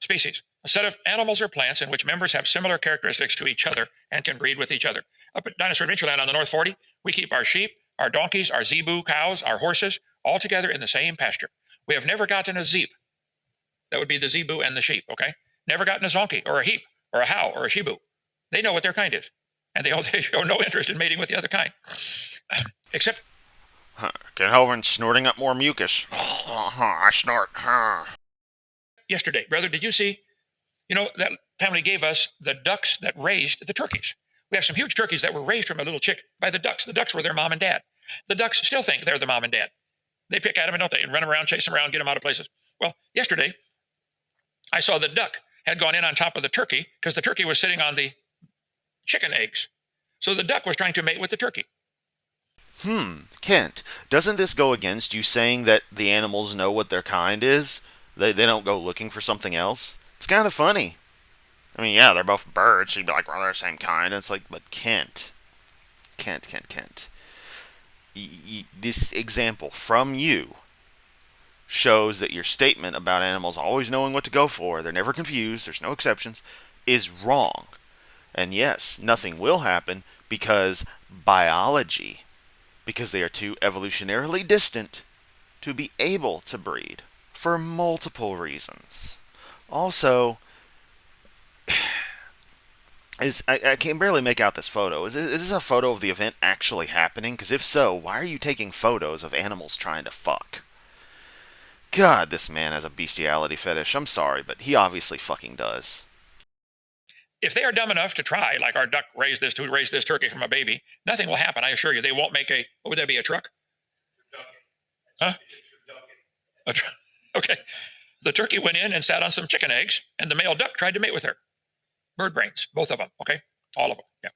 Species. A set of animals or plants in which members have similar characteristics to each other and can breed with each other. Up at Dinosaur Adventureland on the North 40, we keep our sheep, our donkeys, our zebu cows, our horses, all together in the same pasture. We have never gotten a zeep. That would be the zebu and the sheep, okay? Never gotten a zonkey or a heap or a how or a shibu. They know what their kind is. And they show no interest in mating with the other kind. Except... Get Hovind snorting up more mucus. I snort. Yesterday, brother, did you see? That family gave us the ducks that raised the turkeys. We have some huge turkeys that were raised from a little chick by the ducks. The ducks were their mom and dad. The ducks still think they're the mom and dad. They pick at them, don't they? And run around, chase them around, get them out of places. Well, yesterday, I saw the duck had gone in on top of the turkey because the turkey was sitting on the chicken eggs. So the duck was trying to mate with the turkey. Kent, doesn't this go against you saying that the animals know what their kind is? They don't go looking for something else? It's kind of funny. I mean, yeah, they're both birds, so you'd be like, well, they're the same kind. And it's like, but Kent. This example from you shows that your statement about animals always knowing what to go for, they're never confused, there's no exceptions, is wrong. And yes, nothing will happen because biology, because they are too evolutionarily distant to be able to breed for multiple reasons. Also, I can barely make out this photo. Is this a photo of the event actually happening? Because if so, why are you taking photos of animals trying to fuck? God, this man has a bestiality fetish. I'm sorry, but he obviously fucking does. If they are dumb enough to try, like our duck raised this turkey from a baby, nothing will happen, I assure you. They won't make what would that be, a truck? Huh? A truck. Okay. The turkey went in and sat on some chicken eggs, and the male duck tried to mate with her. Bird brains, both of them, okay? All of them, yeah.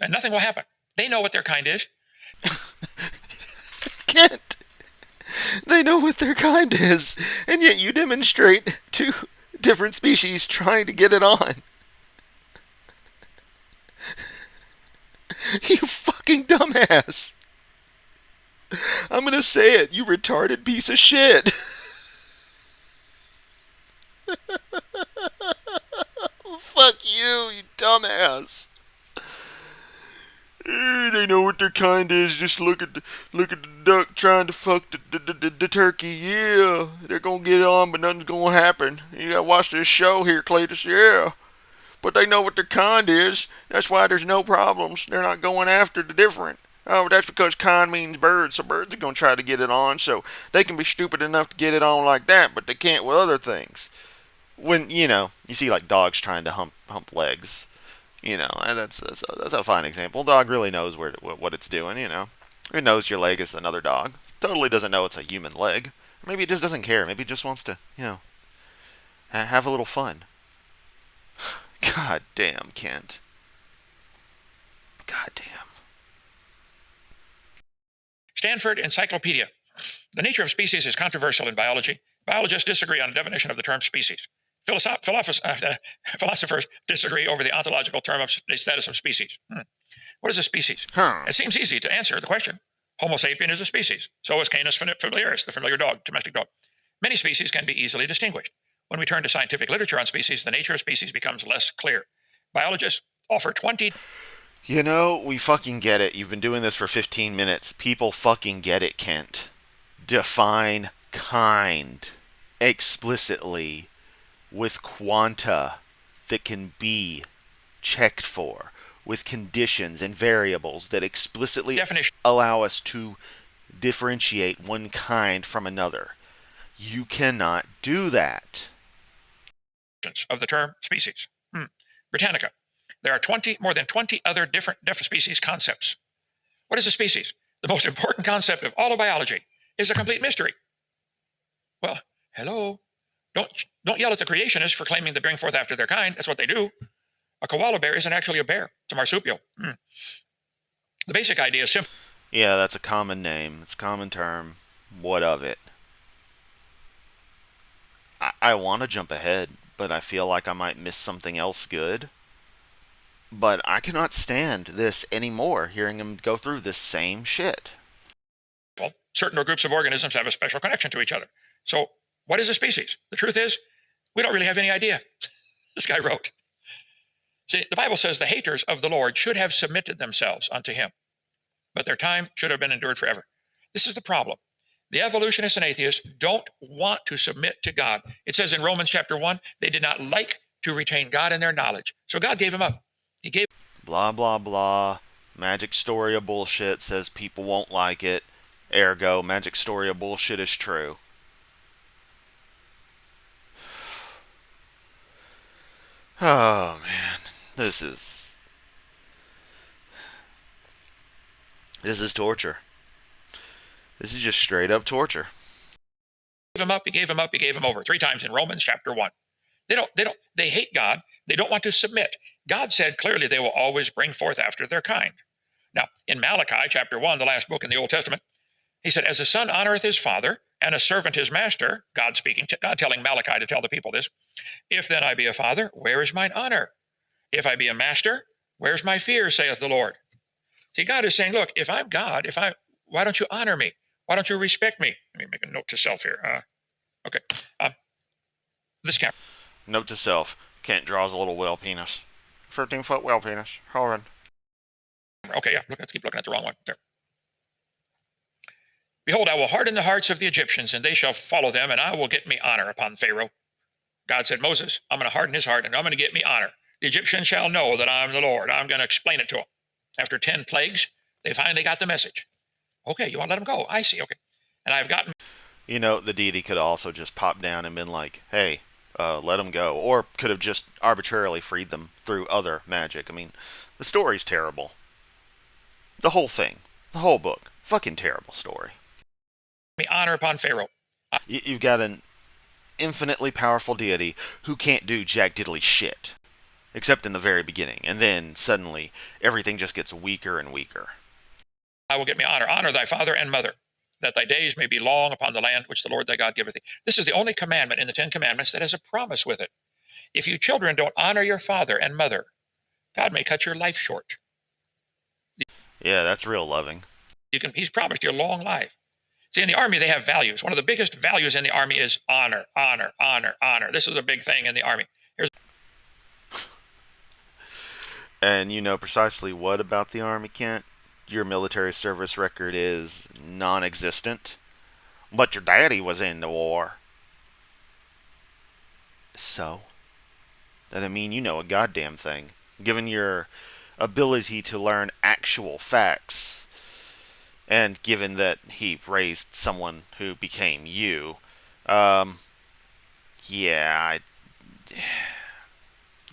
And nothing will happen. They know what their kind is. Kent, they know what their kind is, and yet you demonstrate two different species trying to get it on. You fucking dumbass. I'm gonna say it, you retarded piece of shit. Fuck you, you dumbass. They know what their kind is. Just look at the duck trying to fuck the turkey. Yeah, they're gonna get on, but nothing's gonna happen. You gotta watch this show here, Cletus. Yeah, but they know what their kind is. That's why there's no problems. They're not going after the different. Oh, that's because kind means birds, so birds are gonna try to get it on. So they can be stupid enough to get it on like that, but they can't with other things. When you see like dogs trying to hump legs. That's a fine example. Dog really knows what it's doing. It knows your leg is another dog. Totally doesn't know it's a human leg. Maybe it just doesn't care. Maybe it just wants to, have a little fun. God damn, Kent. God damn. Stanford Encyclopedia. The nature of species is controversial in biology. Biologists disagree on a definition of the term species. Philosophers disagree over the ontological term of the status of species. What is a species? It seems easy to answer the question. Homo sapien is a species. So is Canis familiaris, the familiar dog, domestic dog. Many species can be easily distinguished. When we turn to scientific literature on species, the nature of species becomes less clear. Biologists offer 20... We fucking get it. You've been doing this for 15 minutes. People fucking get it, Kent. Define kind explicitly with quanta that can be checked for with conditions and variables that explicitly definition allow us to differentiate one kind from another. You cannot do that. of the term species. Britannica. There are more than 20 other different species concepts. What is a species? The most important concept of all of biology is a complete mystery. Well, hello. Don't yell at the creationists for claiming to bring forth after their kind. That's what they do. A koala bear isn't actually a bear. It's a marsupial. The basic idea is simple. Yeah, that's a common name. It's a common term. What of it? I want to jump ahead, but I feel like I might miss something else good. But I cannot stand this anymore, hearing him go through this same shit. Certain groups of organisms have a special connection to each other. So, what is a species? The truth is, we don't really have any idea. This guy wrote. See, the Bible says the haters of the Lord should have submitted themselves unto him, but their time should have been endured forever. This is the problem. The evolutionists and atheists don't want to submit to God. It says in Romans chapter 1, they did not like to retain God in their knowledge. So God gave him up. He gave. Blah, blah, blah. Magic story of bullshit says people won't like it. Ergo, magic story of bullshit is true. Oh, man. This is torture. This is just straight up torture. He gave him up, he gave him up, he gave him over 3 times in Romans chapter 1. They hate God. They don't want to submit. God said clearly they will always bring forth after their kind. Now, in Malachi chapter 1, the last book in the Old Testament, he said, as a son honoreth his father, and a servant his master, God telling Malachi to tell the people this, if then I be a father, where is mine honor? If I be a master, where's my fear, saith the Lord? See, God is saying, look, if I'm God, why don't you honor me? Why don't you respect me? Let me make a note to self here. Okay. This camera. Note to self. Kent draws a little whale penis. 13-foot whale penis. Hovind. Okay, yeah. Keep looking at the wrong one. There. Behold, I will harden the hearts of the Egyptians, and they shall follow them, and I will get me honor upon Pharaoh. God said, Moses, I'm going to harden his heart, and I'm going to get me honor. The Egyptians shall know that I'm the Lord. I'm going to explain it to them. After 10 plagues, they finally got the message. Okay, you want to let them go? I see. Okay. And I've gotten. You know, the deity could have also just popped down and been like, hey, let them go. Or could have just arbitrarily freed them through other magic. I mean, the story's terrible. The whole thing. The whole book. Fucking terrible story. Me honor upon Pharaoh. You've got an infinitely powerful deity who can't do jack diddly shit. Except in the very beginning. And then, suddenly, everything just gets weaker and weaker. I will get me honor. Honor thy father and mother, that thy days may be long upon the land which the Lord thy God giveth thee. This is the only commandment in the 10 Commandments that has a promise with it. If you children don't honor your father and mother, God may cut your life short. Yeah, that's real loving. He's promised you a long life. See, in the Army, they have values. One of the biggest values in the Army is honor, honor, honor, honor. This is a big thing in the Army. And you know precisely what about the Army, Kent? Your military service record is non-existent. But your daddy was in the war. So? Doesn't mean you know a goddamn thing. Given your ability to learn actual facts, and given that he raised someone who became you, yeah, yeah.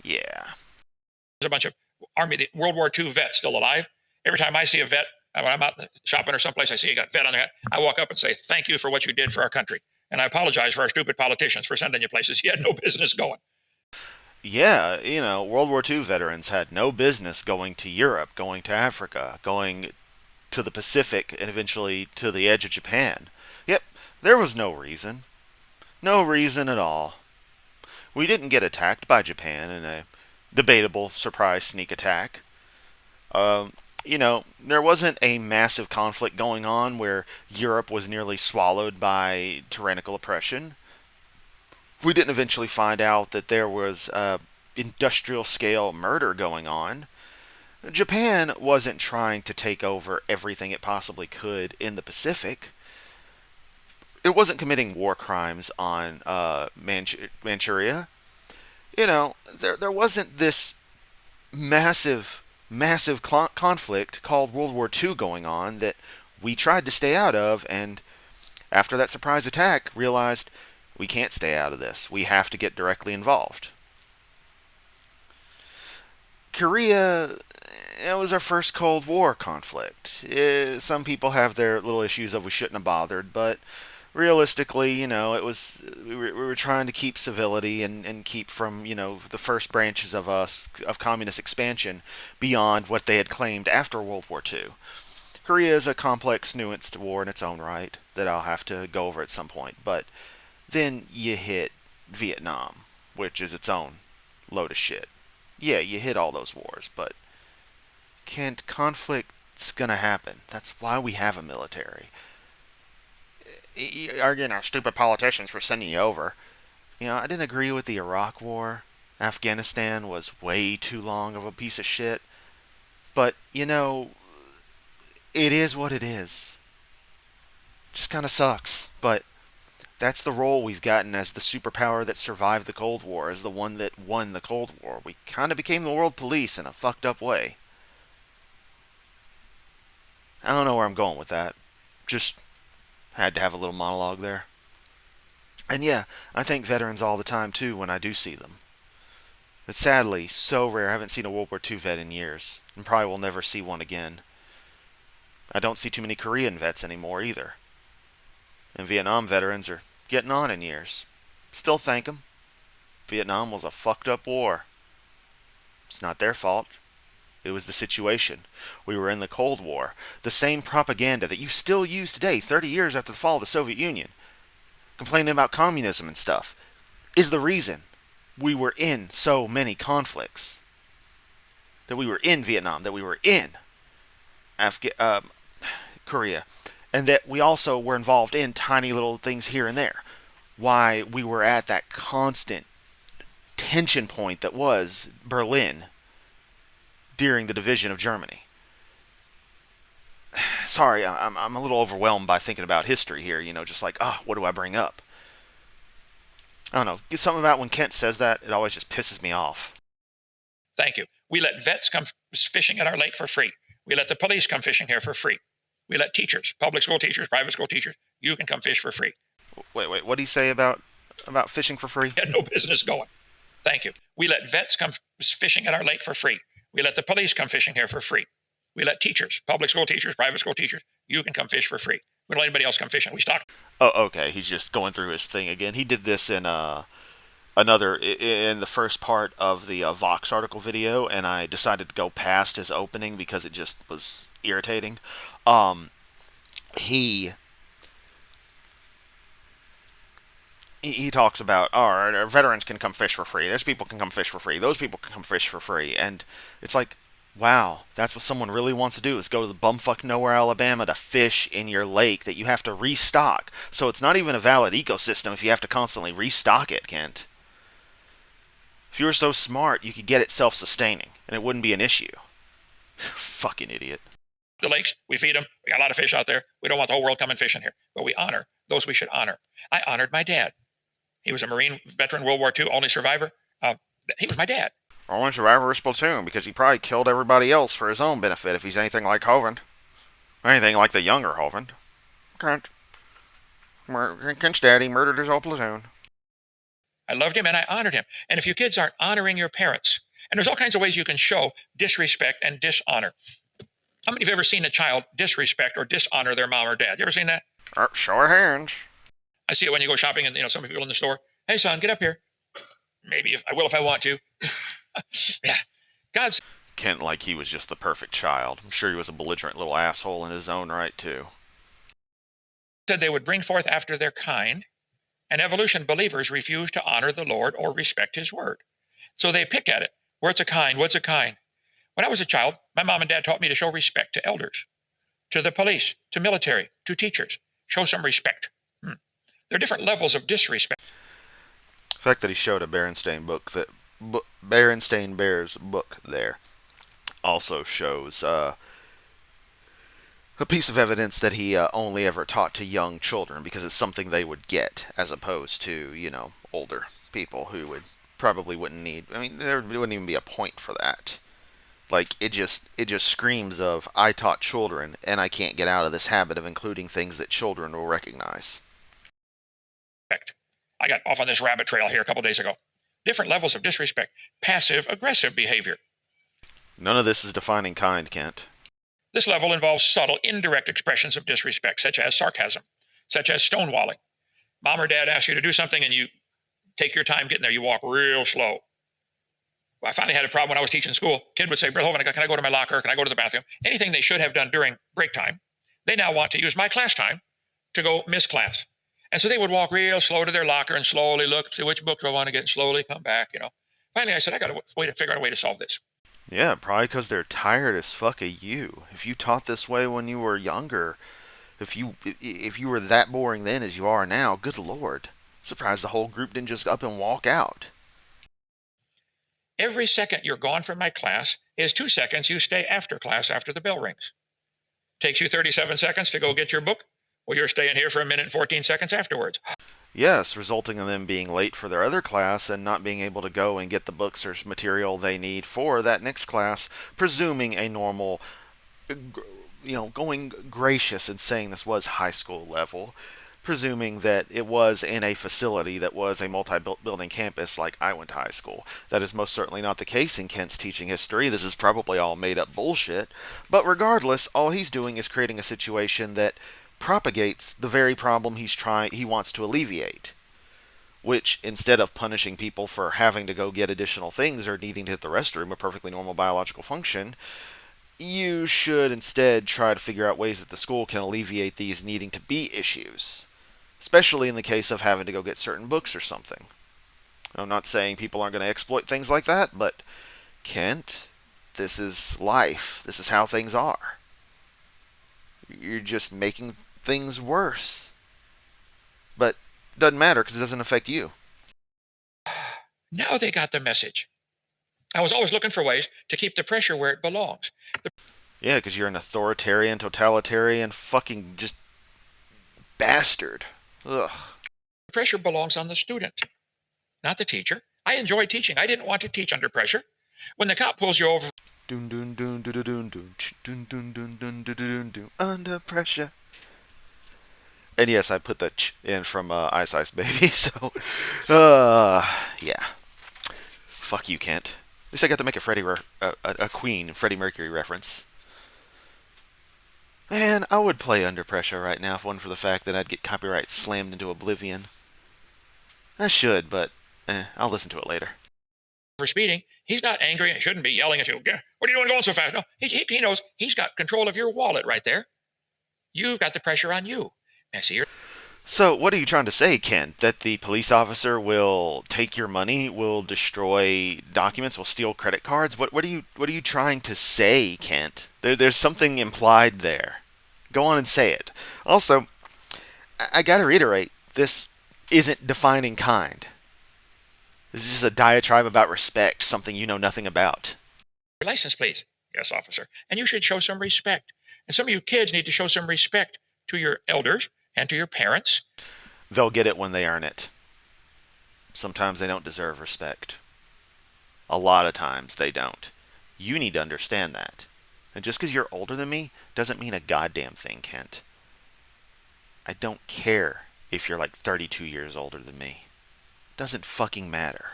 There's a bunch of Army, World War II vets still alive. Every time I see a vet, when I'm out shopping or someplace, I see a vet on their head. I walk up and say, thank you for what you did for our country. And I apologize for our stupid politicians for sending you places you had no business going. Yeah, you know, World War II veterans had no business going to Europe, going to Africa, going to the Pacific, and eventually to the edge of Japan. Yep, there was no reason. No reason at all. We didn't get attacked by Japan in a debatable surprise sneak attack. You know, there wasn't a massive conflict going on where Europe was nearly swallowed by tyrannical oppression. We didn't eventually find out that there was industrial scale murder going on. Japan wasn't trying to take over everything it possibly could in the Pacific. It wasn't committing war crimes on Manchuria. You know, there wasn't this massive, massive conflict called World War II going on that we tried to stay out of, and after that surprise attack, realized we can't stay out of this. We have to get directly involved. Korea, it was our first Cold War conflict. Some people have their little issues of we shouldn't have bothered, but realistically, it was we were trying to keep civility and keep from the first branches of communist expansion beyond what they had claimed after World War II. Korea is a complex, nuanced war in its own right that I'll have to go over at some point, but then you hit Vietnam, which is its own load of shit. Yeah, you hit all those wars, but can't conflict's gonna happen. That's why we have a military. Arguing our stupid politicians for sending you over. I didn't agree with the Iraq War. Afghanistan was way too long of a piece of shit. But, it is what it is. Just kind of sucks. But that's the role we've gotten as the superpower that survived the Cold War, as the one that won the Cold War. We kind of became the world police in a fucked up way. I don't know where I'm going with that. Just had to have a little monologue there. And yeah, I thank veterans all the time too when I do see them. It's sadly so rare. I haven't seen a World War II vet in years, and probably will never see one again. I don't see too many Korean vets anymore either. And Vietnam veterans are getting on in years. Still thank them. Vietnam was a fucked up war. It's not their fault. It was the situation. We were in the Cold War. The same propaganda that you still use today, 30 years after the fall of the Soviet Union, complaining about communism and stuff, is the reason we were in so many conflicts. That we were in Vietnam, that we were in Korea, and that we also were involved in tiny little things here and there. Why we were at that constant tension point that was Berlin during the division of Germany. Sorry, I'm a little overwhelmed by thinking about history here, just like, what do I bring up? I don't know. Get something about when Kent says that, it always just pisses me off. Thank you. We let vets come fishing at our lake for free. We let the police come fishing here for free. We let teachers, public school teachers, private school teachers, you can come fish for free. Wait, what do you say about fishing for free? You had no business going. Thank you. We let vets come fishing at our lake for free. We let the police come fishing here for free. We let teachers, public school teachers, private school teachers, you can come fish for free. We don't let anybody else come fishing. We stock. Oh, okay. He's just going through his thing again. He did this in the first part of the Vox article video, and I decided to go past his opening because it just was irritating. He talks about, our veterans can come fish for free. Those people can come fish for free. Those people can come fish for free. And it's like, wow, that's what someone really wants to do, is go to the bumfuck nowhere, Alabama to fish in your lake that you have to restock. So it's not even a valid ecosystem if you have to constantly restock it, Kent. If you were so smart, you could get it self-sustaining, and it wouldn't be an issue. Fucking idiot. The lakes, we feed them. We got a lot of fish out there. We don't want the whole world coming fishing here, but we honor those we should honor. I honored my dad. He was a Marine veteran, World War II, only survivor. He was my dad. Only survivor of platoon, because he probably killed everybody else for his own benefit if he's anything like Hovind. Anything like the younger Hovind. Kent's daddy murdered his whole platoon. I loved him and I honored him. And if you kids aren't honoring your parents, and there's all kinds of ways you can show disrespect and dishonor. How many of you have ever seen a child disrespect or dishonor their mom or dad? You ever seen that? Show of hands. I see it when you go shopping and some people in the store. Hey, son, get up here. Maybe I will if I want to. Yeah. God's Kent like he was just the perfect child. I'm sure he was a belligerent little asshole in his own right, too. Said they would bring forth after their kind, and evolution believers refuse to honor the Lord or respect his word. So they pick at it. What's a kind? What's a kind? When I was a child, my mom and dad taught me to show respect to elders, to the police, to military, to teachers. Show some respect. There are different levels of disrespect. The fact that he showed a Berenstain book, that Berenstain Bears book there, also shows a piece of evidence that he only ever taught to young children, because it's something they would get, as opposed to, older people who probably wouldn't need. I mean, there wouldn't even be a point for that. Like it just screams of I taught children and I can't get out of this habit of including things that children will recognize. I got off on this rabbit trail here a couple days ago. Different levels of disrespect. Passive aggressive behavior. None of this is defining kind, Kent. This level involves subtle, indirect expressions of disrespect, such as sarcasm, such as stonewalling. Mom or dad asks you to do something and you take your time getting there. You walk real slow. Well, I finally had a problem when I was teaching school. Kid would say, Brother Hovind, can I go to my locker? Can I go to the bathroom? Anything they should have done during break time, they now want to use my class time to go miss class. And so they would walk real slow to their locker and slowly look, see which book do I want to get, and slowly come back. Finally, I said, I got to figure out a way to solve this. Yeah, probably because they're tired as fuck of you. If you taught this way when you were younger, if you were that boring then as you are now, good lord. Surprised the whole group didn't just up and walk out. Every second you're gone from my class is 2 seconds you stay after class after the bell rings. Takes you 37 seconds to go get your book. Well, you're staying here for a minute and 14 seconds afterwards. Yes, resulting in them being late for their other class and not being able to go and get the books or material they need for that next class, presuming a normal, going gracious and saying this was high school level, presuming that it was in a facility that was a multi-building campus like I went to high school. That is most certainly not the case in Kent's teaching history. This is probably all made up bullshit. But regardless, all he's doing is creating a situation that propagates the very problem he wants to alleviate. Which, instead of punishing people for having to go get additional things or needing to hit the restroom, a perfectly normal biological function, you should instead try to figure out ways that the school can alleviate these needing to be issues. Especially in the case of having to go get certain books or something. I'm not saying people aren't going to exploit things like that, but Kent, this is life. This is how things are. You're just making things worse. But it doesn't matter because it doesn't affect you. Now they got the message. I was always looking for ways to keep the pressure where it belongs. Yeah, because you're an authoritarian, totalitarian, fucking just bastard. Ugh. The pressure belongs on the student, not the teacher. I enjoy teaching. I didn't want to teach under pressure. When the cop pulls you over, Dun dun dun dun dun dun dun dun dun dun dun dun under pressure. And yes, I put the ch in from Ice Ice Baby. So, yeah. Fuck you, Kent. At least I got to make a Queen Freddie Mercury reference. Man, I would play Under Pressure right now if it wasn't for the fact that I'd get copyright slammed into oblivion. I should, but I'll listen to it later. for speeding, he's not angry and shouldn't be yelling at you. What are you doing going so fast? No, he knows he's got control of your wallet right there. You've got the pressure on you. Messier. So, what are you trying to say, Ken? That the police officer will take your money, will destroy documents, will steal credit cards? What are you trying to say, Kent? There's something implied there. Go on and say it. Also, I gotta reiterate, this isn't defining kind. This is just a diatribe about respect, something you know nothing about. Your license, please. Yes, officer. And you should show some respect. And some of you kids need to show some respect to your elders and to your parents. They'll get it when they earn it. Sometimes they don't deserve respect. A lot of times they don't. You need to understand that. And just because you're older than me doesn't mean a goddamn thing, Kent. I don't care if you're like 32 years older than me. Doesn't fucking matter.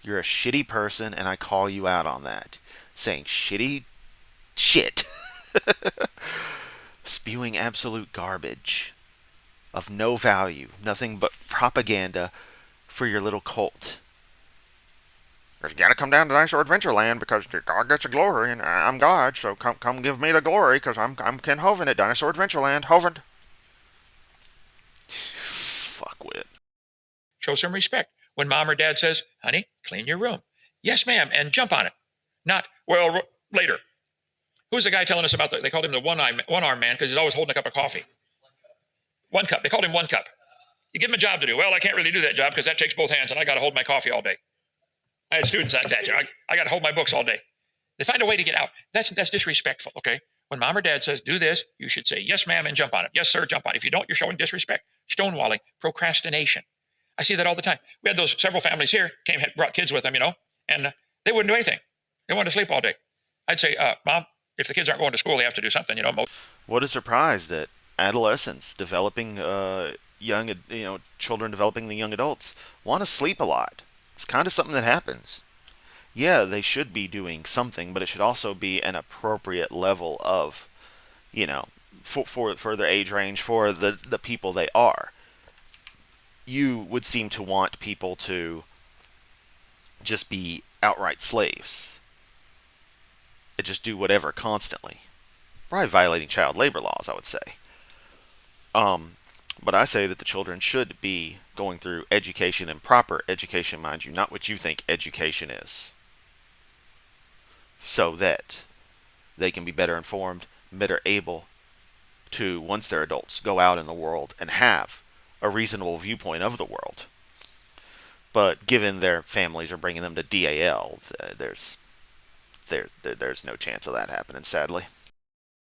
You're a shitty person and I call you out on that. Saying shitty shit. Spewing absolute garbage. Of no value. Nothing but propaganda for your little cult. You gotta come down to Dinosaur Adventureland because God gets the glory and I'm God, so come give me the glory because I'm Ken Hovind at Dinosaur Adventureland. Hovind. Fuckwit. Show some respect. When mom or dad says, honey, clean your room. Yes, ma'am, and jump on it. Not, well, later. Who's the guy telling us about they called him the one-arm man because he's always holding a cup of coffee. One cup. They called him one cup. You give him a job to do. Well, I can't really do that job because that takes both hands and I got to hold my coffee all day. I had students like that. I got to hold my books all day. They find a way to get out. That's disrespectful, okay? When mom or dad says, do this, you should say, yes, ma'am, and jump on it. Yes, sir, jump on it. If you don't, you're showing disrespect. Stonewalling, procrastination. I see that all the time. We had several families here, brought kids with them, and they wouldn't do anything. They wanted to sleep all day. I'd say, Mom, if the kids aren't going to school, they have to do something. What a surprise that adolescents developing children developing the young adults want to sleep a lot. It's kind of something that happens. Yeah, they should be doing something, but it should also be an appropriate level of, you know, for their age range, for the people they are. You would seem to want people to just be outright slaves and just do whatever constantly. Probably violating child labor laws, I would say. Um, but I say that the children should be going through education, and proper education, mind you, not what you think education is, so that they can be better informed, better able to, once they're adults, go out in the world and have a reasonable viewpoint of the world. But given their families are bringing them to DAL, there's no chance of that happening, sadly.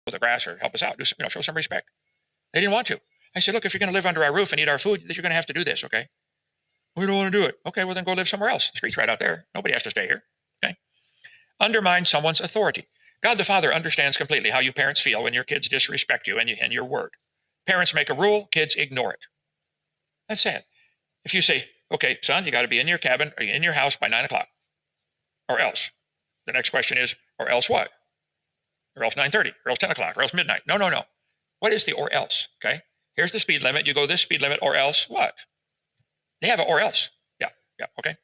The grass or help us out. Just show some respect. They didn't want to. I said, look, if you're going to live under our roof and eat our food, you're going to have to do this, okay? We don't want to do it. Okay, well then go live somewhere else. The street's right out there. Nobody has to stay here. Okay. Undermine someone's authority. God the Father understands completely how you parents feel when your kids disrespect you and your word. Parents make a rule, kids ignore it. That's sad. If you say, okay, son, you got to be in your cabin or in your house by 9 o'clock, or else. The next question is, or else what? Or else 9:30, or else 10 o'clock, or else midnight. No. What is the or else? Okay. Here's the speed limit. You go this speed limit, or else what? They have an or else. Yeah. Okay.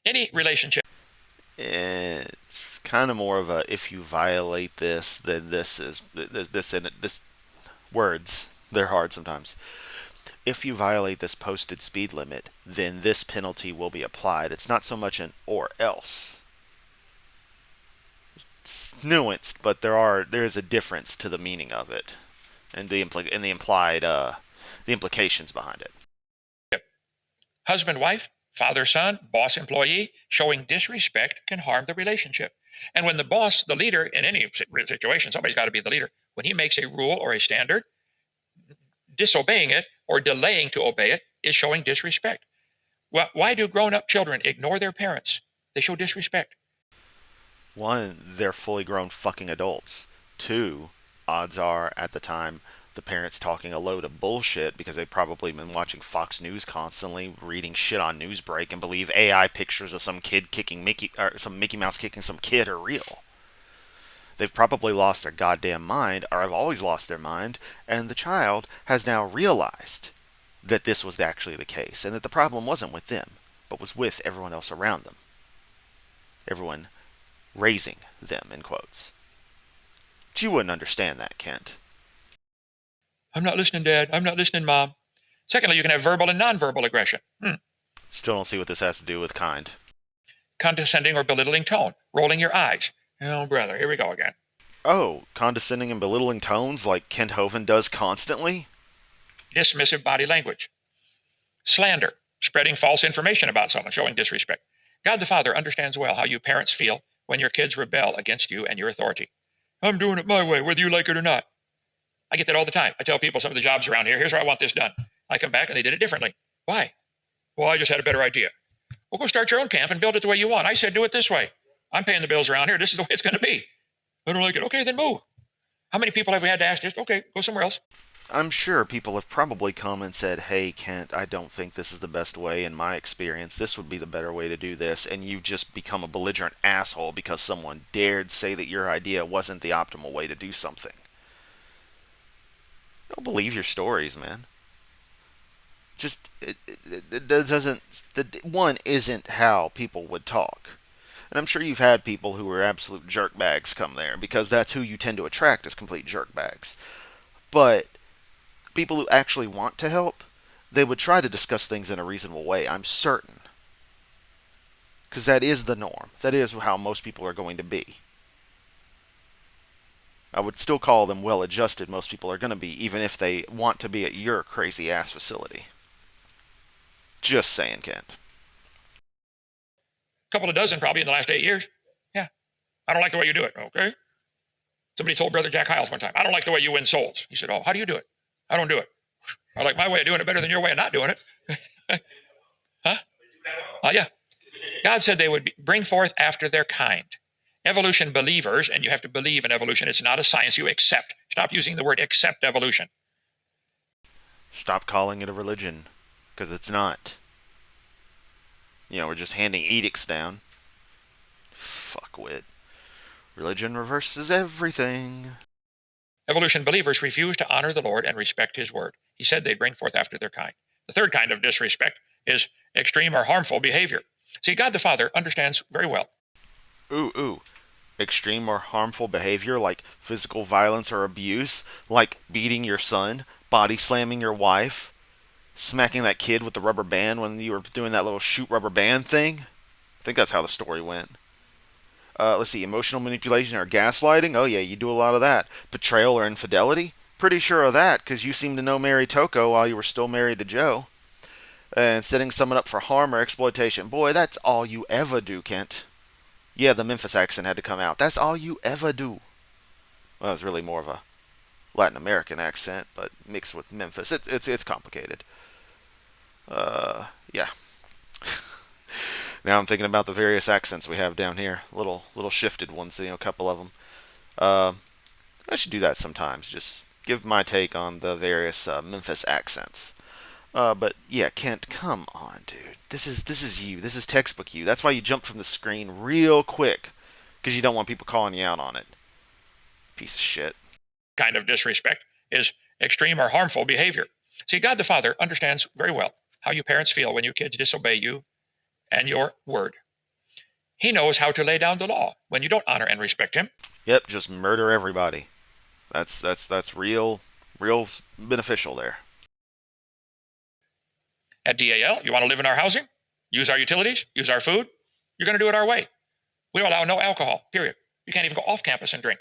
Any relationship. It's kind of more of a, if you violate this, then this is this words. They're hard sometimes. If you violate this posted speed limit, then this penalty will be applied. It's not so much an or else. It's nuanced, but there is a difference to the meaning of it, and the implications behind it. Husband, wife, father, son, boss, employee, showing disrespect can harm the relationship. And when the boss, the leader in any situation, somebody's got to be the leader. When he makes a rule or a standard, disobeying it or delaying to obey it is showing disrespect. Well, why do grown-up children ignore their parents? They show disrespect. One, they're fully grown fucking adults. Two, odds are at the time the parents talking a load of bullshit because they've probably been watching Fox News constantly, reading shit on Newsbreak, and believe AI pictures of some kid kicking Mickey, or some Mickey Mouse kicking some kid, are real. They've probably lost their goddamn mind, or have always lost their mind, and the child has now realized that this was actually the case, and that the problem wasn't with them, but was with everyone else around them. Everyone raising them, in quotes. But you wouldn't understand that, Kent. I'm not listening, Dad. I'm not listening, Mom. Secondly, you can have verbal and nonverbal aggression. Still don't see what this has to do with kind. Condescending or belittling tone. Rolling your eyes. Oh, brother, here we go again. Oh, condescending and belittling tones like Kent Hovind does constantly? Dismissive body language. Slander. Spreading false information about someone, showing disrespect. God the Father understands well how you parents feel when your kids rebel against you and your authority. I'm doing it my way, whether you like it or not. I get that all the time. I tell people some of the jobs around here, here's where I want this done. I come back and they did it differently. Why? Well, I just had a better idea. Well, go start your own camp and build it the way you want. I said, do it this way. I'm paying the bills around here. This is the way it's going to be. I don't like it. Okay, then move. How many people have we had to ask this? Okay, go somewhere else. I'm sure people have probably come and said, hey, Kent, I don't think this is the best way. In my experience, this would be the better way to do this. And you just become a belligerent asshole because someone dared say that your idea wasn't the optimal way to do something. Don't believe your stories, man. Just, it doesn't, one isn't how people would talk. And I'm sure you've had people who are absolute jerkbags come there, because that's who you tend to attract, is complete jerkbags. But people who actually want to help, they would try to discuss things in a reasonable way, I'm certain. Because that is the norm. That is how most people are going to be. I would still call them well-adjusted, most people are going to be, even if they want to be at your crazy-ass facility. Just saying, Kent. Couple of dozen probably in the last 8 years. Yeah. I don't like the way you do it. Okay. Somebody told Brother Jack Hiles one time, I don't like the way you win souls. He said, oh, how do you do it? I don't do it. I like my way of doing it better than your way of not doing it. Huh? Yeah. God said they would bring forth after their kind. Evolution believers, and you have to believe in evolution. It's not a science you accept. Stop using the word accept evolution. Stop calling it a religion, because it's not. We're just handing edicts down. Fuckwit. Religion reverses everything. Evolution believers refuse to honor the Lord and respect his word. He said they'd bring forth after their kind. The third kind of disrespect is extreme or harmful behavior. See, God the Father understands very well. Ooh. Extreme or harmful behavior like physical violence or abuse, like beating your son, body slamming your wife, smacking that kid with the rubber band when you were doing that little shoot rubber band thing. I think that's how the story went. Let's see, emotional manipulation or gaslighting. Oh yeah, you do a lot of that. Betrayal or infidelity. Pretty sure of that because you seem to know Mary Toko while you were still married to Joe. And setting someone up for harm or exploitation. Boy, that's all you ever do, Kent. Yeah, the Memphis accent had to come out. That's all you ever do. Well, it's really more of a Latin American accent, but mixed with Memphis. It's complicated. Yeah. Now I'm thinking about the various accents we have down here. Little shifted ones, a couple of them. I should do that sometimes. Just give my take on the various Memphis accents. But yeah, Kent, come on, dude. This is you. This is textbook you. That's why you jumped from the screen real quick, because you don't want people calling you out on it. Piece of shit. Kind of disrespect is extreme or harmful behavior. See, God the Father understands very well how you parents feel when your kids disobey you and your word. He knows how to lay down the law when you don't honor and respect him. Yep, just murder everybody. That's real beneficial there. At DAL, you want to live in our housing, use our utilities, use our food, you're going to do it our way. We allow no alcohol, period. You can't even go off campus and drink.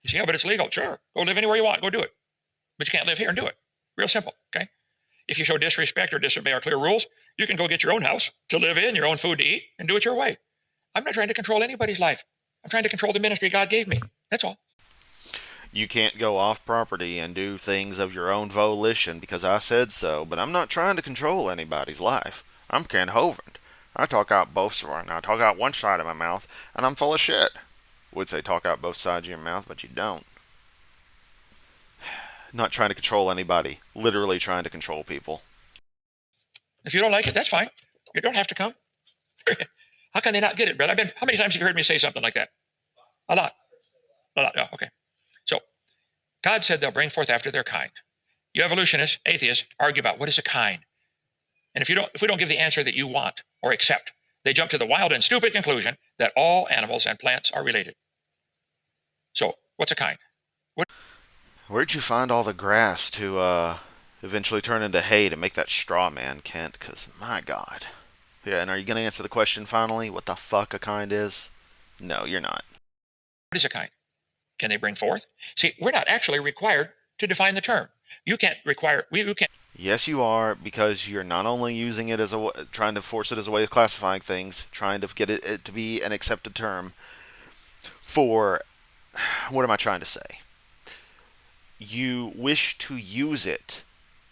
You say, yeah, but it's legal. Sure, go live anywhere you want, go do it. But you can't live here and do it. Real simple, okay? If you show disrespect or disobey our clear rules, you can go get your own house to live in, your own food to eat, and do it your way. I'm not trying to control anybody's life. I'm trying to control the ministry God gave me. That's all. You can't go off property and do things of your own volition because I said so, but I'm not trying to control anybody's life. I'm Ken Hovind. I talk out both sides. I talk out one side of my mouth, and I'm full of shit. Would say talk out both sides of your mouth, but you don't. Not trying to control anybody. Literally trying to control people. If you don't like it, that's fine. You don't have to come. How can they not get it, brother? How many times have you heard me say something like that? A lot. A lot. Oh, okay. So, God said they'll bring forth after their kind. You evolutionists, atheists, argue about what is a kind. And if we don't give the answer that you want or accept, they jump to the wild and stupid conclusion that all animals and plants are related. So, what's a kind? Where'd you find all the grass to eventually turn into hay to make that straw man, Kent? Because, my God. Yeah, and are you going to answer the question finally? What the fuck a kind is? No, you're not. What is a kind? Can they bring forth? See, we're not actually required to define the term. You can't require, you can't. Yes, you are, because you're not only using it as trying to force it as a way of classifying things, trying to get it to be an accepted term for, what am I trying to say? You wish to use it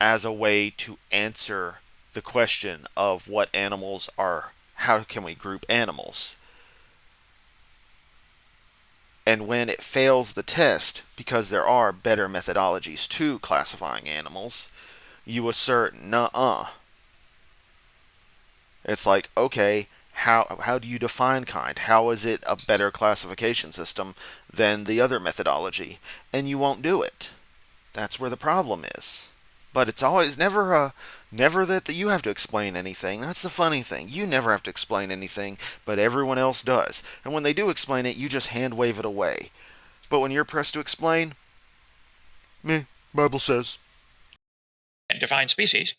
as a way to answer the question of what animals are, how can we group animals? And when it fails the test, because there are better methodologies to classifying animals, you assert, nuh-uh. It's like, okay, how do you define kind? How is it a better classification system than the other methodology? And you won't do it. That's where the problem is. But it's always never that you have to explain anything. That's the funny thing. You never have to explain anything, but everyone else does. And when they do explain it, you just hand wave it away. But when you're pressed to explain, meh, Bible says. Define species.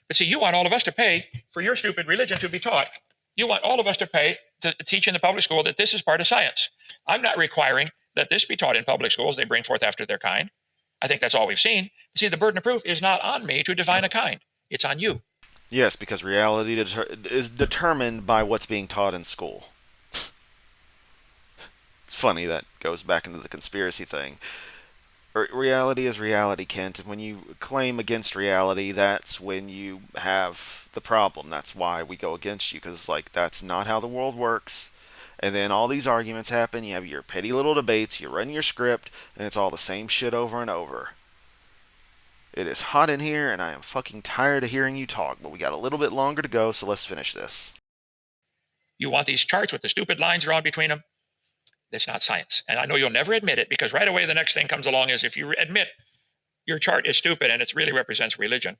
But see, you want all of us to pay for your stupid religion to be taught. You want all of us to pay to teach in the public school that this is part of science. I'm not requiring that this be taught in public schools. They bring forth after their kind. I think that's all we've seen. See, the burden of proof is not on me to define a kind. It's on you. Yes, because reality is determined by what's being taught in school. It's funny that goes back into the conspiracy thing. Reality is reality, Kent. And when you claim against reality, that's when you have the problem. That's why we go against you, because like that's not how the world works. And then all these arguments happen. You have your petty little debates. You run your script, and it's all the same shit over and over. It is hot in here, and I am fucking tired of hearing you talk, but we got a little bit longer to go, so let's finish this. You want these charts with the stupid lines drawn between them? That's not science. And I know you'll never admit it, because right away the next thing comes along is if you admit your chart is stupid and it really represents religion,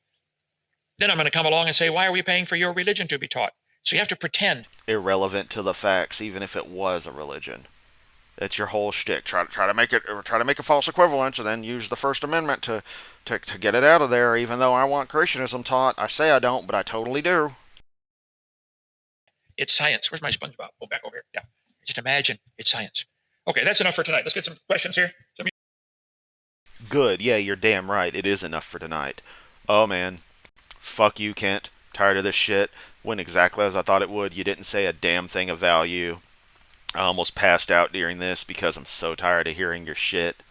then I'm going to come along and say, why are we paying for your religion to be taught? So you have to pretend. Irrelevant to the facts, even if it was a religion. It's your whole shtick. Try to make a false equivalence, and then use the First Amendment to get it out of there. Even though I want Christianism taught, I say I don't, but I totally do. It's science. Where's my SpongeBob? Oh, back over here. Yeah. Just imagine it's science. Okay, that's enough for tonight. Let's get some questions here. Good. Yeah, you're damn right. It is enough for tonight. Oh man, fuck you, Kent. Tired of this shit. Went exactly as I thought it would. You didn't say a damn thing of value. I almost passed out during this because I'm so tired of hearing your shit.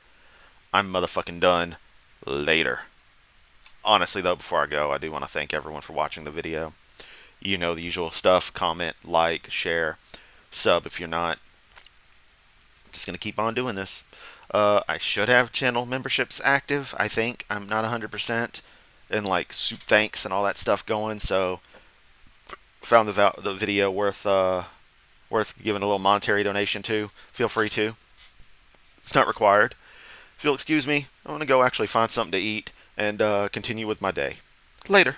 I'm motherfucking done. Later. Honestly, though, before I go, I do want to thank everyone for watching the video. You know the usual stuff. Comment, like, share, sub if you're not. Just going to keep on doing this. I should have channel memberships active, I think. I'm not 100%. And like soup thanks and all that stuff going, so found the video worth giving a little monetary donation to. Feel free to. It's not required. If you'll excuse me, I'm going to go actually find something to eat and continue with my day. Later.